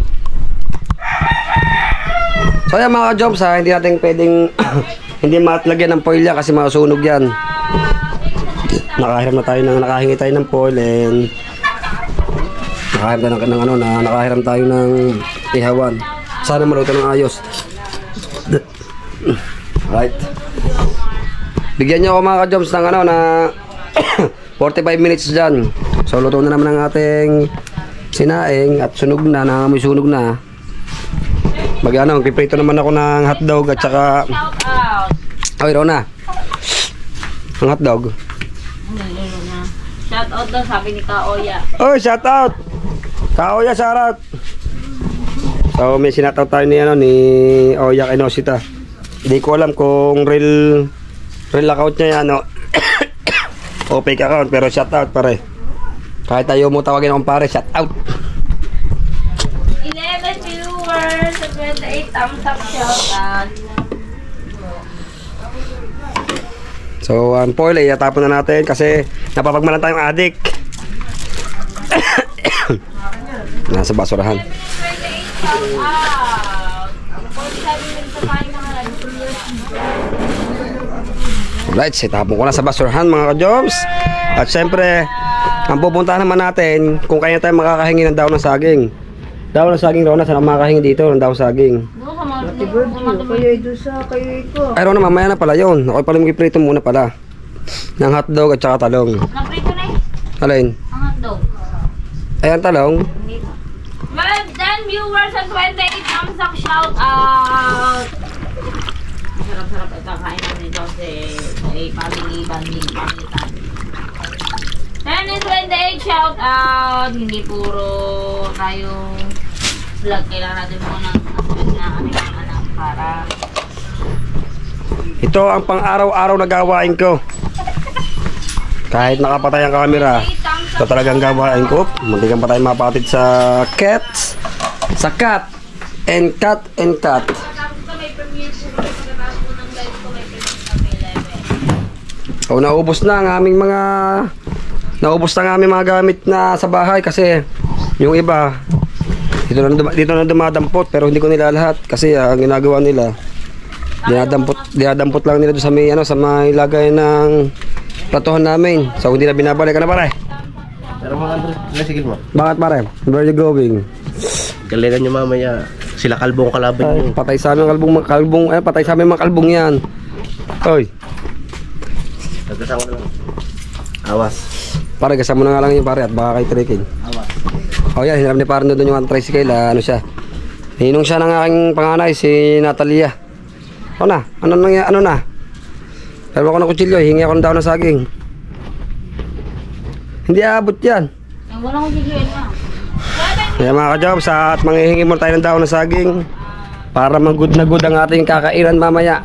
So yan mga ka-jobs ha, hindi natin pwedeng hindi matlagyan ng foil yan kasi masunog yan. Nakahingi tayo ng foil and nakahiram tayo ng ihawan. Sana maluto ng ayos. Right. Bigyan niyo ako mga ka-jobs ng na 45 minutes dyan. So luto na naman ang ating sinaing at sunog na, may sunog na. Magpiprito naman ako ng hotdog at saka Shout out. ay raw na. Ang hotdog. Shout out daw sabi ni Ka Oya. Oh, shout out. Kaoya, shout out. So may sinataw tayo ni Oya Kinosita. Hindi ko alam kung real account niya yan o fake account, pero shout out pare. Kahit tayo mo tawagin akong pare, shout out. 11 viewers at 28 thumbs up, shout out. So ang foil ay itapon na natin kasi napapagmanan tayong adik. Nasa basurahan. 28 thumbs up. 47 minutes sa kain mga Right, itapon ko na sa basurahan mga ka-jobs. At syempre, ang pupuntahan naman natin kung kaya tayo makakahingi ng daon ng saging. Daon ng saging, Rona, saan makakahingi dito ng daon ng saging? doon sa mga Ay, Rona, mamaya na pala yun. Ako pala mag-iprito muna pala ng hotdog at saka talong. Naprito na eh. Alin? Ang hotdog. Ayan, talong. Well, 10 viewers at 28 thumbs up, shout out. Sarap-sarap ito kain namin dito sa family banding pamitan. 10 and 28 shout out. Hindi puro tayo vlog. Kailangan natin muna ng aming mga anak para Ito ang pang-araw-araw na gawain ko. Kahit nakapatay ang camera, ito talagang gawain ko. Hindi ka pa tayo mapatid sa cats. Sa cat. And cat and cat. tapos ko may premiere po kami pagkatapos po ng live ko may premiere kami 11. O, naubos na ang aming mga gamit na sa bahay kasi yung iba dito na dumadampot, pero hindi ko nila lahat kasi ang ginagawa nila dinadampot lang nila doon sa may sa may lagay ng platuhan namin. So hindi na binabalik. Ano pare? Pero mga nasigil mo. Bakit pare? Where you going? Galingan nyo mamaya. Sila kalbong kalaban Ay, nyo. patay sa amin patay sa amin mga kalbong yan. Oy, Nagkasama na lang. Awas. pare kasama na nga lang yung pare at baka kay trekking. Awas. Oh yan, hinarap ni pare doon yung tricycle, siya. Ninong siya ng aking panganay, si Natalia. Ano na? Pero ako ng kutsilyo, hingi ako ng daon ng saging. Hindi aabot yan. Yung wala kong bigyan na. Kaya mga ka-jobs, at manghihingi mo tayo ng daon ng saging para mag-good na good ang ating kakainan mamaya.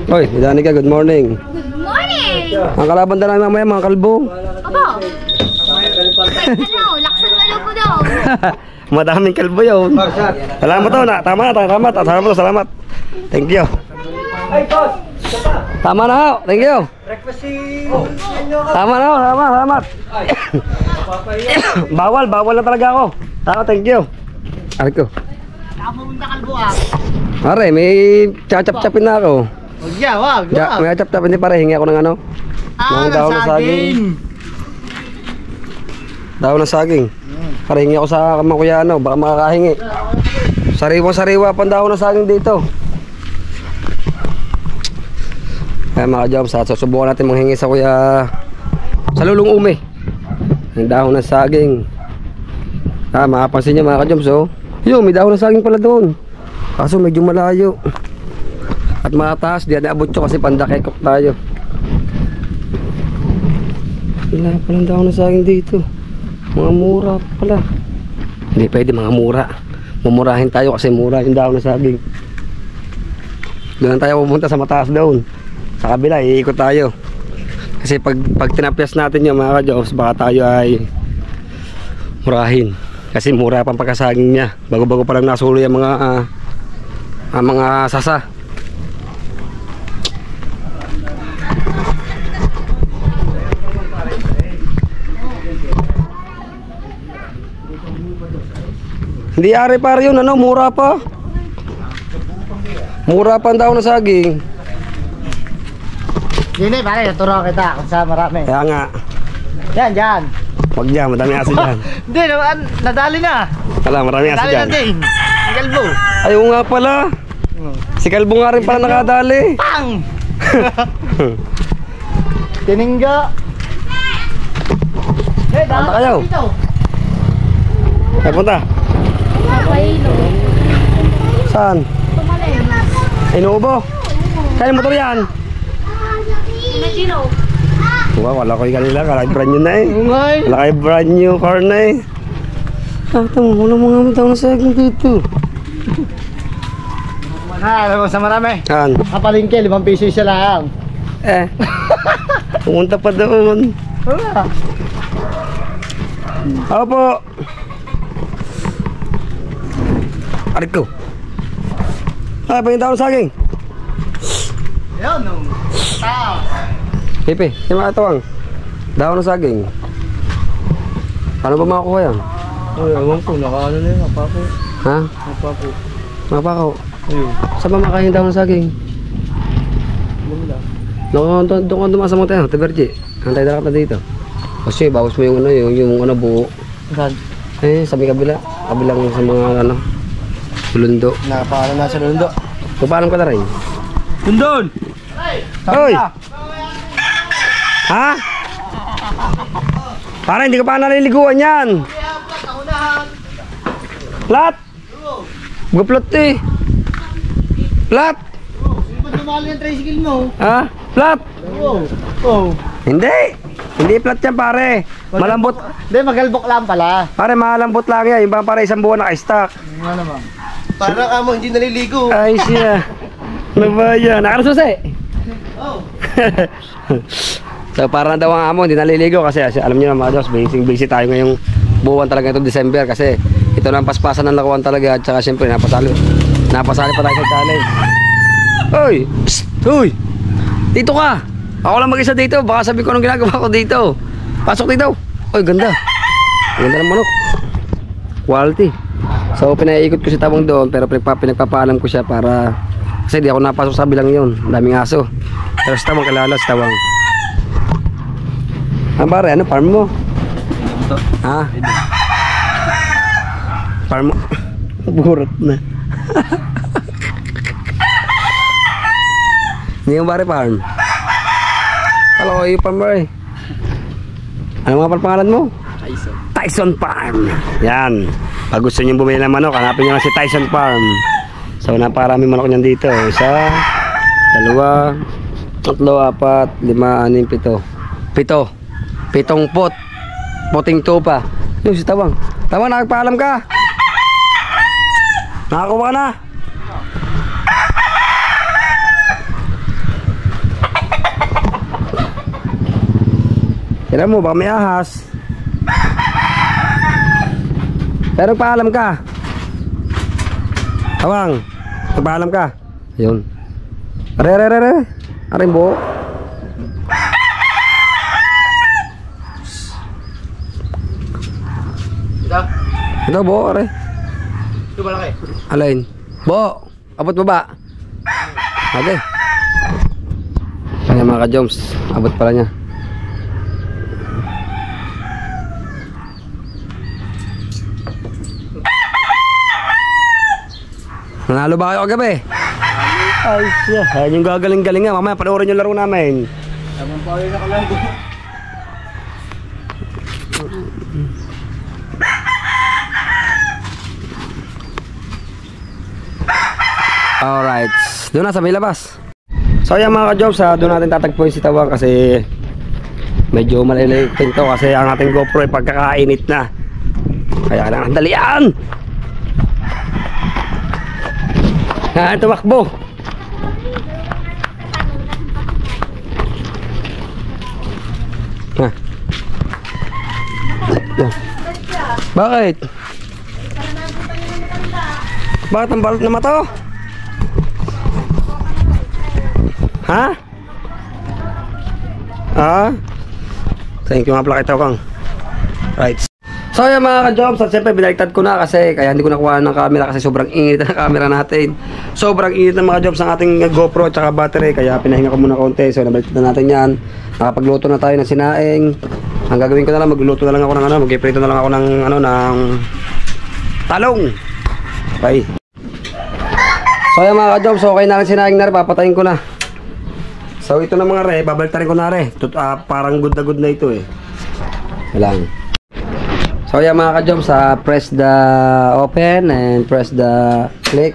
Hoy, Danica, good morning. Good morning! Ang kalaban na namin mamaya, mga kalbo. Abo! Laksan malo po daw. Madaming kalbo yun. Salamat to, salamat. Thank you. Tama na ho, thank you. Tama na ho, salamat. Bawal na talaga ako. Thank you. Ari ko. Pare, may chachap-chapin na ako. Wag. May chachap-chapin din pare, hingi ako ng ng daon ng saging. Daon ng saging. Pare, hingi ako sa Kuya baka makakahingi. Sariwa-sariwa pang daon ng saging dito. Kaya mga ka-jobs, susubukan natin manghingi sa Kuya sa Lulong Ume ng dahon ng saging. Makapansin nyo mga ka-jobs, Yun, may dahon na saging pala doon. Kaso medyo malayo. At mataas, di na abot yun kasi pandakekok tayo. Wala palang dahon na saging dito. Mga mura pala. Hindi pwede mga mura. Mumurahin tayo kasi mura yung dahon na saging. Doon tayo pupunta sa mataas doon. Sa kabila, iikot tayo. Kasi pag tinapyas natin yung mga ka-jobs, baka tayo ay murahin. Kasi mura pang pagkasaging niya. Bago-bago pa lang nasulo yung mga sasa. Hindi ari pare yun, ano, mura pa. Mura pa ang daw na saging. Hindi pare, tuturo kita kung saan marami. Kaya nga, Yan, dyan. wag dyan, madami aso dyan. Hindi naman, nadali na. Wala, marami aso Nadali dyan. na din. Ang galbo. Ayaw nga pala. Si Kalbo nga rin pala nakadali. Pang! Tiningga. Punta kayo. Ay, punta. Pailo. Saan? Inuubo. Kaya motor yan. Imagino. Wow, wala ko yung kanila. Kala brand new na eh. Ungay. Wala kayo brand new car na eh. Wala mga daw na saging dito. Alam mo sa marami. Saan? Kapalingke, 5 piso isa lang. Eh. Pumunta pa doon. Wala. Opo. Arik ko. Ay, pagin tao ng saging. Yan, no. Tao. Pepe, yung mga tawang. Dahon ng saging. Paano ba makakuha yan? Ay, ewan ko, nakaano na yun, napako. Ha? Napako. Mapakaw. Ayun. Saan ba makain dahon ng saging? Wala. Doon ka dumaan sa mga tayo, Taberji. Antay darat na dito. Kasi bawas mo yung ano, yung ano buo. Saan? Eh, sabi kabila. Kabilang sa mga ano, lundo. Nakapaano na sa lundo. Pupaalam ka na rin. Lundon! Hoy! Ha? Para hindi ka pa naliliguan yan. Plat! Buplot eh. Plat! Sino ba dumali yung tricycle mo? Ha? Plat! Oo. Oo. Hindi! Hindi plat yan pare. Malambot. Hindi, magalbok lang pala. Pare malambot lang yan. Yung ba pare isang buwan naka-stock. Ano naman? Parang amo hindi naliligo. Ay siya. Ano ba yan? Nakarasusi! Oh. So para daw ang amo hindi naliligo kasi alam niyo naman mga Diyos, busy tayo ngayong buwan talaga ito December kasi ito na ang paspasan ng lakuan talaga at saka siyempre napasali pa tayo sa challenge. Hoy! Psst! Hoy! Dito ka! Ako lang mag-isa dito, baka sabi ko anong ginagawa ko dito. Pasok dito! Hoy, ganda! Ganda ng manok. Quality. So pinaiikot ko si Tawang doon pero pinagpapaalam ko siya para kasi di ako napasok sa bilang yun. Daming aso. Pero si Tawang kalala si Tawang. Ah, pare, ano farm mo? Ha? Farm mo? Burot na. Hindi yung pare farm. Kala ko yung farm mo eh. Ano nga pangalan mo? Tyson Farm. Yan. Pag gusto nyo bumili ng manok, hanapin nyo lang si Tyson Farm. So naparami manok nyan dito. 1, 2, 3, 4, 5, 6, 7. 7 pot. Poting tupa. Yung si Tawang. Tawang, nakagpaalam ka. Nakakuha ka na. Kailan mo, baka may ahas. Pero paalam ka. Tawang, paalam ka. Yun. Are. Aring buo. Ito buo, are. Ito malaki. Alain. Buo. Abot baba. Okay. Kaya mga ka-joms, abot pala niya. Nanalo ba kayo kagabi? Ay siya. Ayan yung gagaling-galing nga. Mamaya panoorin yung laro namin. Tamang pa rin ako lang. Alright, doon na sa may labas. So yan mga ka-jobs, doon natin tatagpuin si Tawang kasi medyo malilitin to kasi ang ating GoPro ay pagkakainit na. Kaya lang ang dalian. Tumakbo. Bakit? Bakit ang balot na mata? Ha? Thank you nga pala kay Tawang. Right. So yan mga ka-jobs, at siyempre binaliktad ko na kasi kaya hindi ko nakuha ng camera kasi sobrang init ng camera natin. Sobrang init ng mga jobs ang ating GoPro at saka battery kaya pinahinga ko muna konti. So nabaliktad na natin yan. Nakapagluto na tayo ng sinaing. Ang gagawin ko na lang, magluluto na lang ako ng mag-prito na lang ako ng ng talong. Okay. So yan mga ka-jobs, okay na rin sinaing na rin, papatayin ko na. So ito na mga re, babaltarin ko na rin. Parang good na ito eh. Walang. So yan mga ka-jobs, press the open and press the click.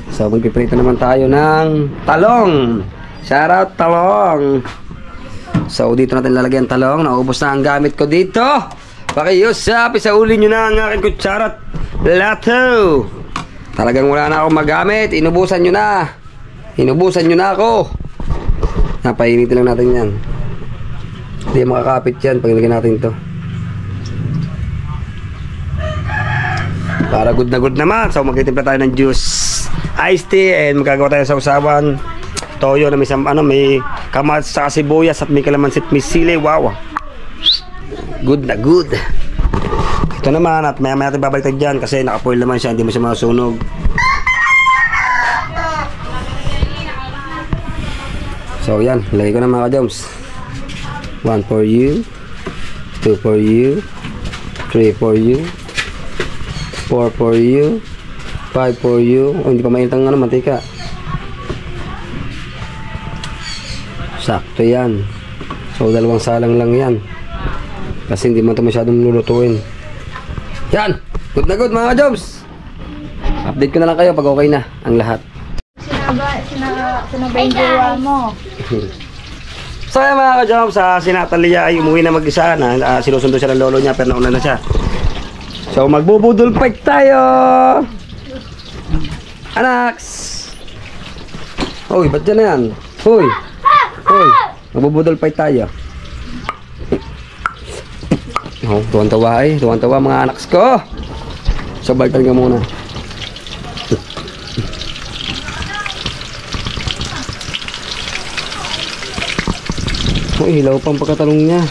So magpiprito naman tayo ng talong. Shoutout talong. So dito natin lalagyan talong. Naubos na ang gamit ko dito. Pakiusap, isaulin nyo na ang aking kutsara at lato. Talagang wala na akong magamit. Inubusan nyo na. Inubusan nyo na ako. Napainitin lang natin yan. Hindi makakapit yan pag nilagyan natin ito. Para good naman. So magtitimpla tayo ng juice, iced tea, and magagawa tayo sa usawan. Toyo na may kamatis sa sibuyas at may kalamansi at may sili. Wow. Good na good. Ito naman at maya natin babaliktad dyan kasi nakapoil naman siya, hindi mo siya masunog. So yan, lagay ko na mga ka-jobs. 1 for you, 2 for you, 3 for you, 4 for you, 5 for you. Oh, hindi pa mainit ang mantika. Sakto yan. So dalawang salang lang yan kasi hindi mo ito masyadong lulutuin. Yan, good na good mga jobs. Update ko na lang kayo pag okay na ang lahat. Sinabay yung jowa mo. So yan mga ka-jobs, si Natalia ay umuwi na mag-isa na. Sinusundo siya ng lolo niya pero nauna na siya. So magbubudol fight tayo. Anaks. Hoy, ba't dyan na yan? Hoy. Hoy, magbubudol fight tayo. Oh, tuwan-tawa eh. Tuwan-tawa mga anaks ko. So baltan ka muna. Oh, hilaw pang pagkatalong niya.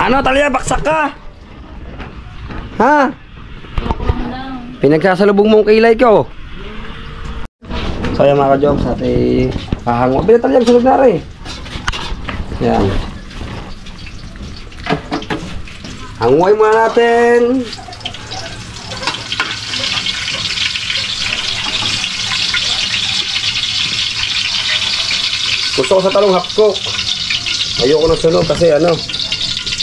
Ano, Talia, baksak ka? Ha? Pinagsasalubong mong kilay ko. So yan mga ka-jobs, ate hahango. Bila Talia, sunog na rin. Yan. Hanguay muna natin. Gusto ko sa talong half cook. Ayoko na sunog kasi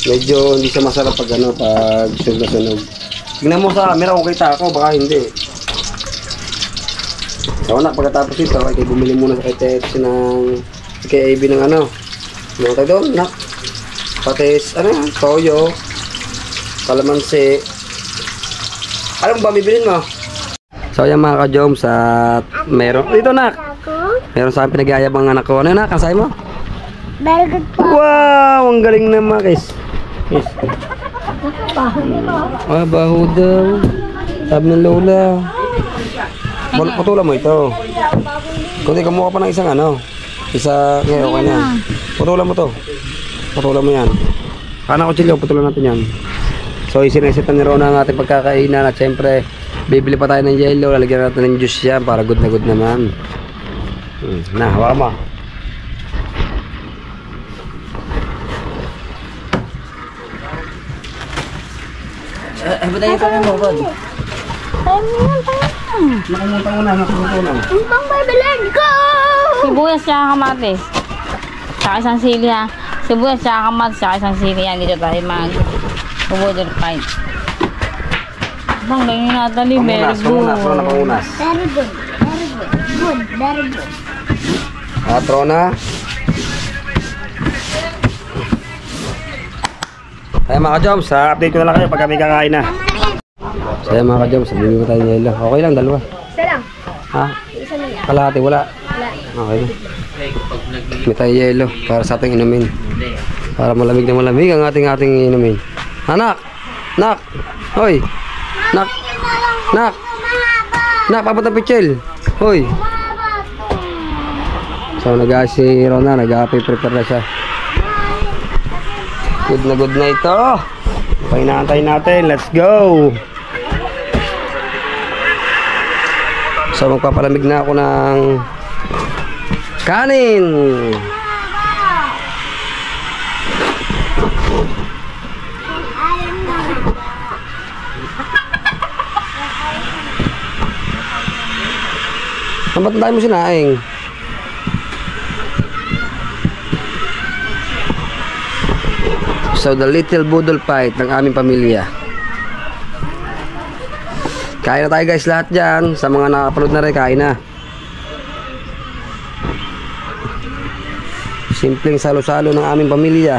medyo hindi siya masarap pag pag sunog na sunog. Tingnan mo sa camera kung kita ako, baka hindi. So anak, pagkatapos ito ay bumili muna sa KTFC ng KAB ng ano tayo doon, nak. Patis, toyo, kalamansi. Alam mo ba bibilin mo? So yan mga ka-joms at meron dito, nak. Meron sa akin pinag-ayabang anak ko. Ano nak, kasay mo? Very good po. Wow, ang galing naman, guys. Yes. Baho daw. Sabi ng lola. Putulan mo ito. Kundi kamuha pa ng isang isa, okay na yan. Putulan mo to. Putulan mo yan. Kana ko chilo, putulan natin yan. So isinesetan ni Rona ang ating pagkakainan at syempre bibili pa tayo ng yellow, lalagyan natin ng juice yan para good na good naman. Na, hawa mo. Ba't tayo kami mo, Rod? Tayo mo yan, tayo. Nakamunta muna, nakamunta muna. Ang bibilin ko! Sibuyas tsaka kamatis. Tsaka isang sili ha. Sibuyas tsaka kamatis tsaka isang sili yan. Dito tayo mag-budol fight. Bang, ganyan natali. Very Pamunas, good. pamunas. Very good. Very good. Good. Very good. Rona. Ay mga ka-Joms, update ko na lang kayo pag kami kakain na. So ayan mga ka-Joms, sabihin ko tayo niya lang. Okay lang, dalawa. Isa lang. Ha? Isa lang yan. Kalahati, wala. Wala. Okay na. May tayo yelo para sa ating inumin. Para malamig na malamig ang ating inumin. Anak! Nak! Hoy! Nak! Nak! Nak, papunta pichel! Hoy! So si Rona, nag-prepare na siya. Good na ito. Painaantay natin. Let's go. So magpapalamig na ako ng kanin. Ba't tayo mo sinaing? So the little budol fight ng aming pamilya. Kain na tayo guys lahat dyan. Sa mga nakapanood na rin, kain na. Simpleng salo-salo ng aming pamilya.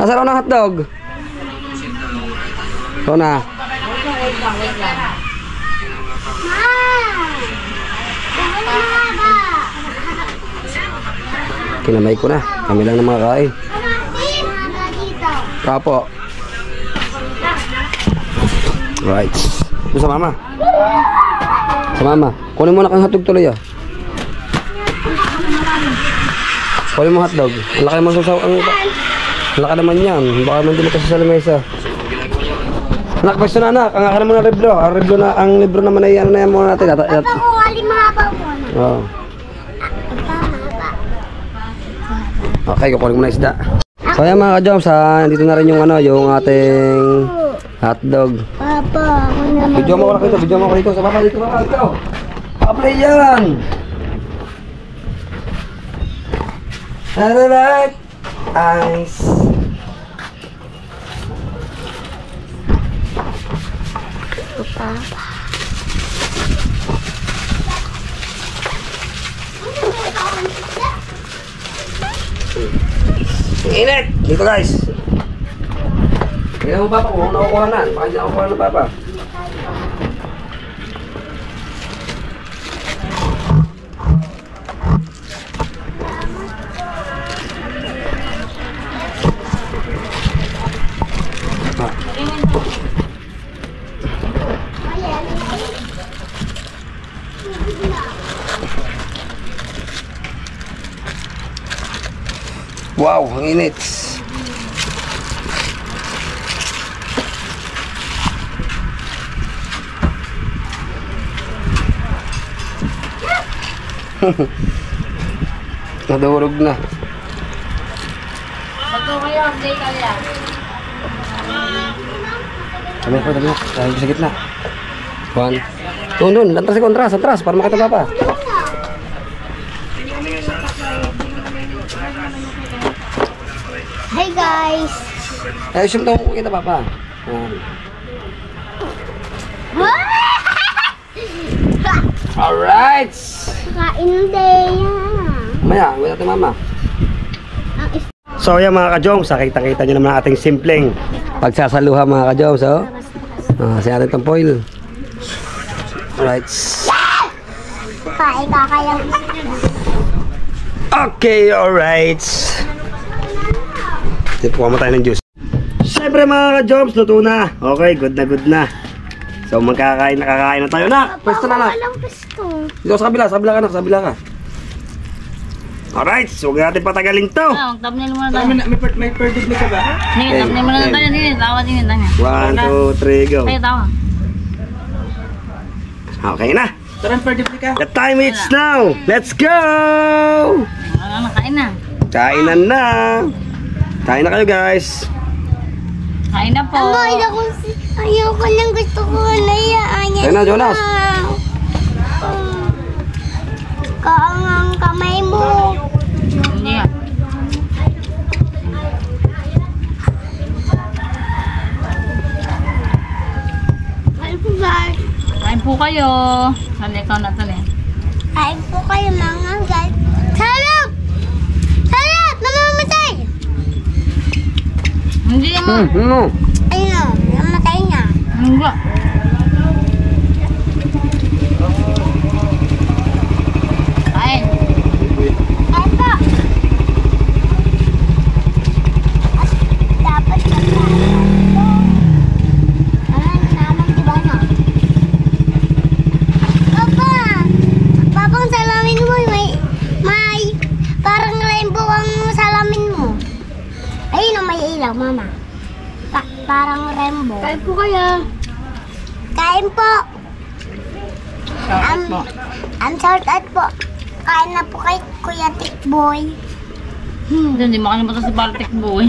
Asa raw ng hotdog? Rona. Kinamay ko na. Kami lang na mga kain. Kapo. Right. Sa mama. Sa mama. Kunin mo na kang hotdog tuloy ah. Kunin mo hotdog. Ang laki mo sa ang laki naman yan. Baka naman din kasi sa lamesa. Anak, pwesto na anak. Ang akin naman ang libro. Ang libro naman ay ano na yan muna natin. Ito ko, halimaba mo na. Oo. Okay, kukunin mo na isda. So ayan mga ka-Joms, dito na rin yung yung ating hotdog. Papa, ako naman. Video mo ako dito. Sa papa dito, papa dito. Papa-play yan. Alright. Ice. Init! Dito guys. Kailan mo papa kung nakukuha na. Baka hindi nakukuha na papa. Wow, ang init. Nadurog na. Bato kayo, update kaya. Dami na. Dahil sa gitna. One. Doon. Atras. Para makita papa. Hey guys! Ay, assume daw ko kita papa. Alright. Kain day yan. Maya, wala natin mama. So yan mga ka-Joms, kita nyo naman ang ating simpleng pagsasaluha mga ka-Joms. Oh. Kasi natin itong foil. Alright. Kain ka kaya. Okay, alright. Tipuha mo tayo ng juice. Siyempre mga ka-Joms, luto na. Okay, good na. So nakakain na tayo na. Pwesto na. Walang pesto. Dito sa kabila ka. Alright, so huwag natin patagalin to. Thumbnail muna tayo. May per-digli ka ba? Sige, thumbnail muna tayo. Sige, tawa din. 1, 2, 3, go. Tayo, tawa. Okay na. Transfer duplicate. The time is now. Let's go! Kain na. Kainan na. Kain na kayo guys. Kain na po. Ayoko nang gusto ko na yan. Kain na, Jonas. Kaangang kamay mo. Hindi yan. Kain po guys. Kain po kayo. Saan ikaw na ito eh. Kain po kayo mga guys. Sarap! Sarap! Namamatay! Hindi naman. Ayun, namatay na. Hindi. Kain. Kain po. Dapat naman diba na? Papang salamin mo may parang rainbow ang salamin mo. Ayun ang may ilaw, mama. Parang rainbow. Kain po kayo. Kain po. I'm short out po. Kain na po kay Kuya Tikboy. Hindi makalimutan si Bartek Boy.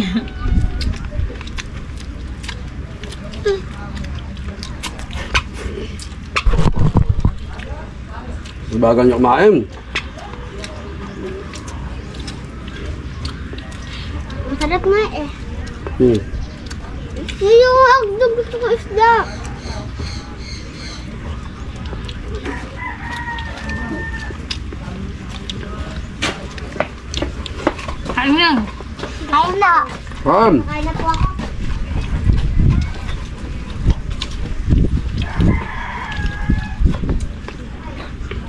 Bagal niyo kumain. Masarap nga eh. Hmm. Yung hagdog gusto ko isda. Kain na. Kain na. Kain. Kain na po ako.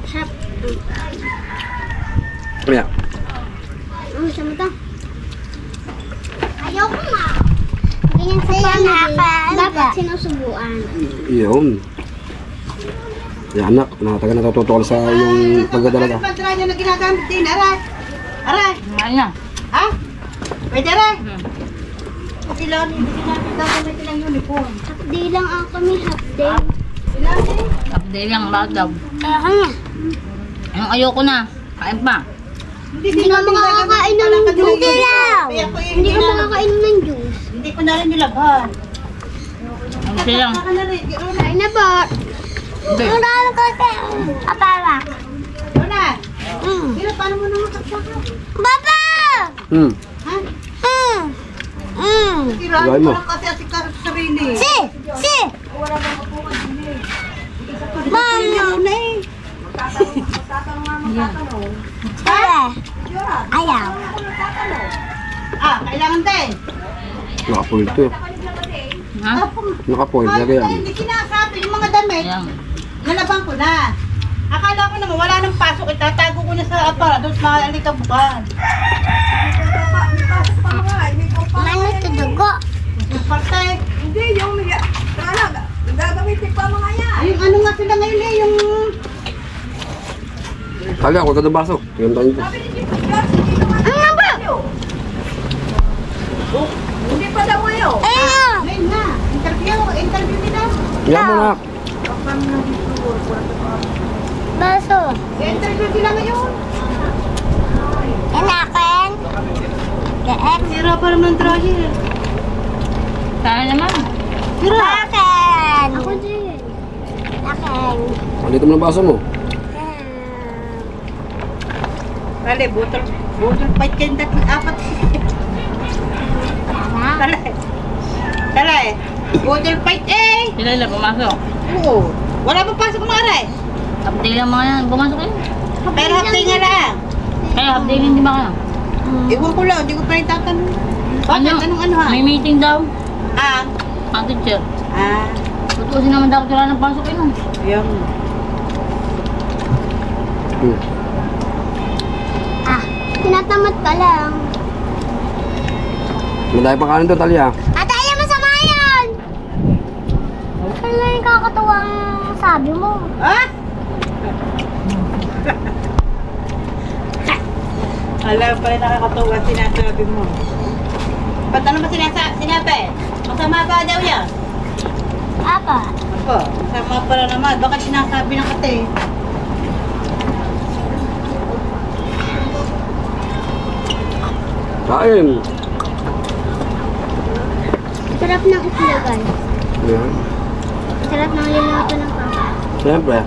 Sarap. Kaya. Sama to. Ayoko nga. Ganyan sa panakan. Dapat sinusubuan. Iyon. Yan anak, nakataga natututol sa yung pagdadalaga. Pagdala nyo na ginagamit din, aray. Aray. Kain na. Ha? Pwede aray. Kasi lang, hindi ginagamit ng uniform. Half day lang ako kami, half day. Update lang about daw. Kaya nga. Yung ayoko na. Kain pa. Hindi ka makakakain ng juice. Hindi ka makakakain ng juice. Hindi ko na rin nilabhan. Update lang. Kain na po. Hindi. Ang dami kasi. Apala. Luna, pero paano mo naman kapsaka? Papa! Hmm. Ha? Gawin Tiraan mo. mo lang kasi si sarili. Si! Mama! Luna eh. Ayaw. Ah, kailangan din. Nakapoil to. Ha? Nakapoil, Ay, lagay yan. hindi kinasabi yung mga damit. Ayan. Nalabang ko na. Akala ko naman wala nang pasok. Itatago ko na sa aparador. Maalikabukan. Mano ito dugo? Parte. Hindi, yung gagamitin pa mga yan. Yung ano nga sila ngayon eh. Yung... Kali ako, ito baso. Tingnan tayo ito. Ano ba? Hindi pa daw ngayon. Ayaw! Ngayon na. Interview nila. Yan mo na. Baso. Interview sila ngayon. Inakin. Gaek. Sira pa naman dryer. Kain naman. Akin. Ako din. Akin. Palitan mo ng baso mo. Kali, butol fight kayo apat. Kali, butol fight eh. Sila nila pumasok. Oo. Wala pa pasok mga aray. Update lang mga yan. Pumasok kayo. Pero hapday nga lang. Kaya update hindi ba kayo? Iwan ko lang, hindi ko pa rin tatanong. Bakit? Anong ano ha? May meeting daw. Ah. Ang teacher. Ah. Tutusin naman daw kung wala nang pasok yun. Yung. Hmm. Tinatamad ka lang. Madaya pa kanin to, Talia. Ate, ayaw masama yan! Ano na yung kakatuwa ang sabi mo? Ha? Alam pa rin nakakatawa sinasabi mo. Ba't ano ba sinabi? Masama ba daw yan? Apa? Ako, masama pala naman. Bakit sinasabi ng kate? Kain. Sarap ng itlogan. Yan. Sarap ng luluto ng papa. Siyempre.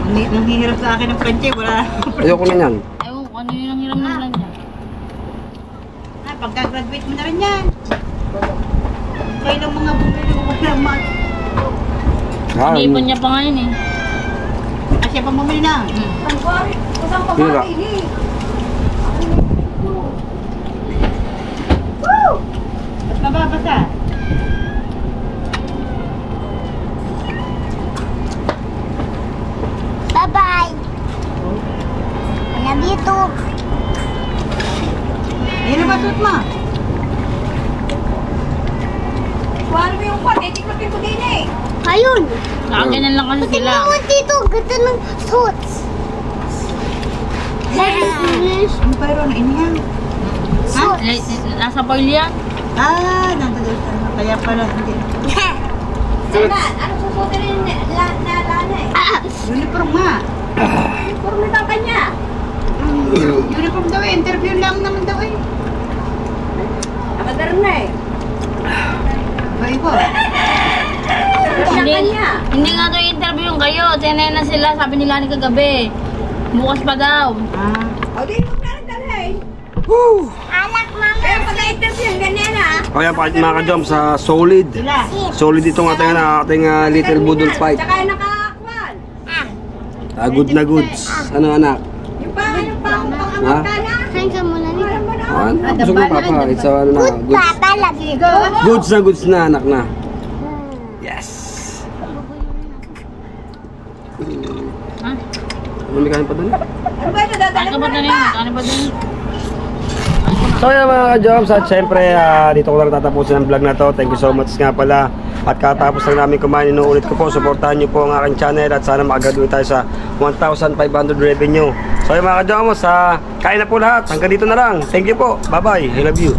Nanghihirap sa akin ng planche, wala. Ayoko na yan. Ewan ko, ano yung hiram ng plancha? Ay, pagka-graduate mo na rin yan. Kayo ng mga bumili mo ng mga... Kain. Inipon niya pa ngayon eh. Kasi pa bumili na. Hira. Ba't mababasa? Bye-bye. I love you too. Yan ang basot mo. Kuhaan mo yung kwan, tiklopin ko din eh. Ayun. Nakaganan lang kasi sila. Tingnan mo dito. Ganda ng suits. Ano pa yun? Inihan. Suits. Nasa foil yan. Nandun. Kaya pala hindi. Sana, ano susutin rin na lana eh? Uniform nga. Uniform na daw kanya. Uniform daw eh. Interview lang naman daw eh. Amadar na eh. Bayo ko. Hindi nga to interview yung kayo. Tinay na sila. Sabi nila ni kagabi. Bukas pa daw. O di mo na dalhin. Anak, mama. Kaya pag-interview yung ganyan ah. O yan, pakit mga ka-jump sa solid. Sila. Solid itong ating little budol fight. Tsaka nakakakwan. Good na goods. Ano anak? Yung pang Ha? kana. Kain ka muna nito. Busog na papa. It's ano na, Good goods. papa, love you. Goods na anak na. Yes. Ha? Ano may kain pa dun? Ano ba ito? Dadala Ano mo ba rin din? ba? Ano ba din? So yan mga ka-jobs, at syempre dito ko lang tatapusin ang vlog na to. Thank you so much nga pala. At katapos lang namin kumain, inuulit ko po, supportahan nyo po ang aking channel at sana makagraduate tayo sa 1,500 revenue. So yan mga ka-jobs, kain na po lahat. Hanggang dito na lang. Thank you po. Bye bye. I love you.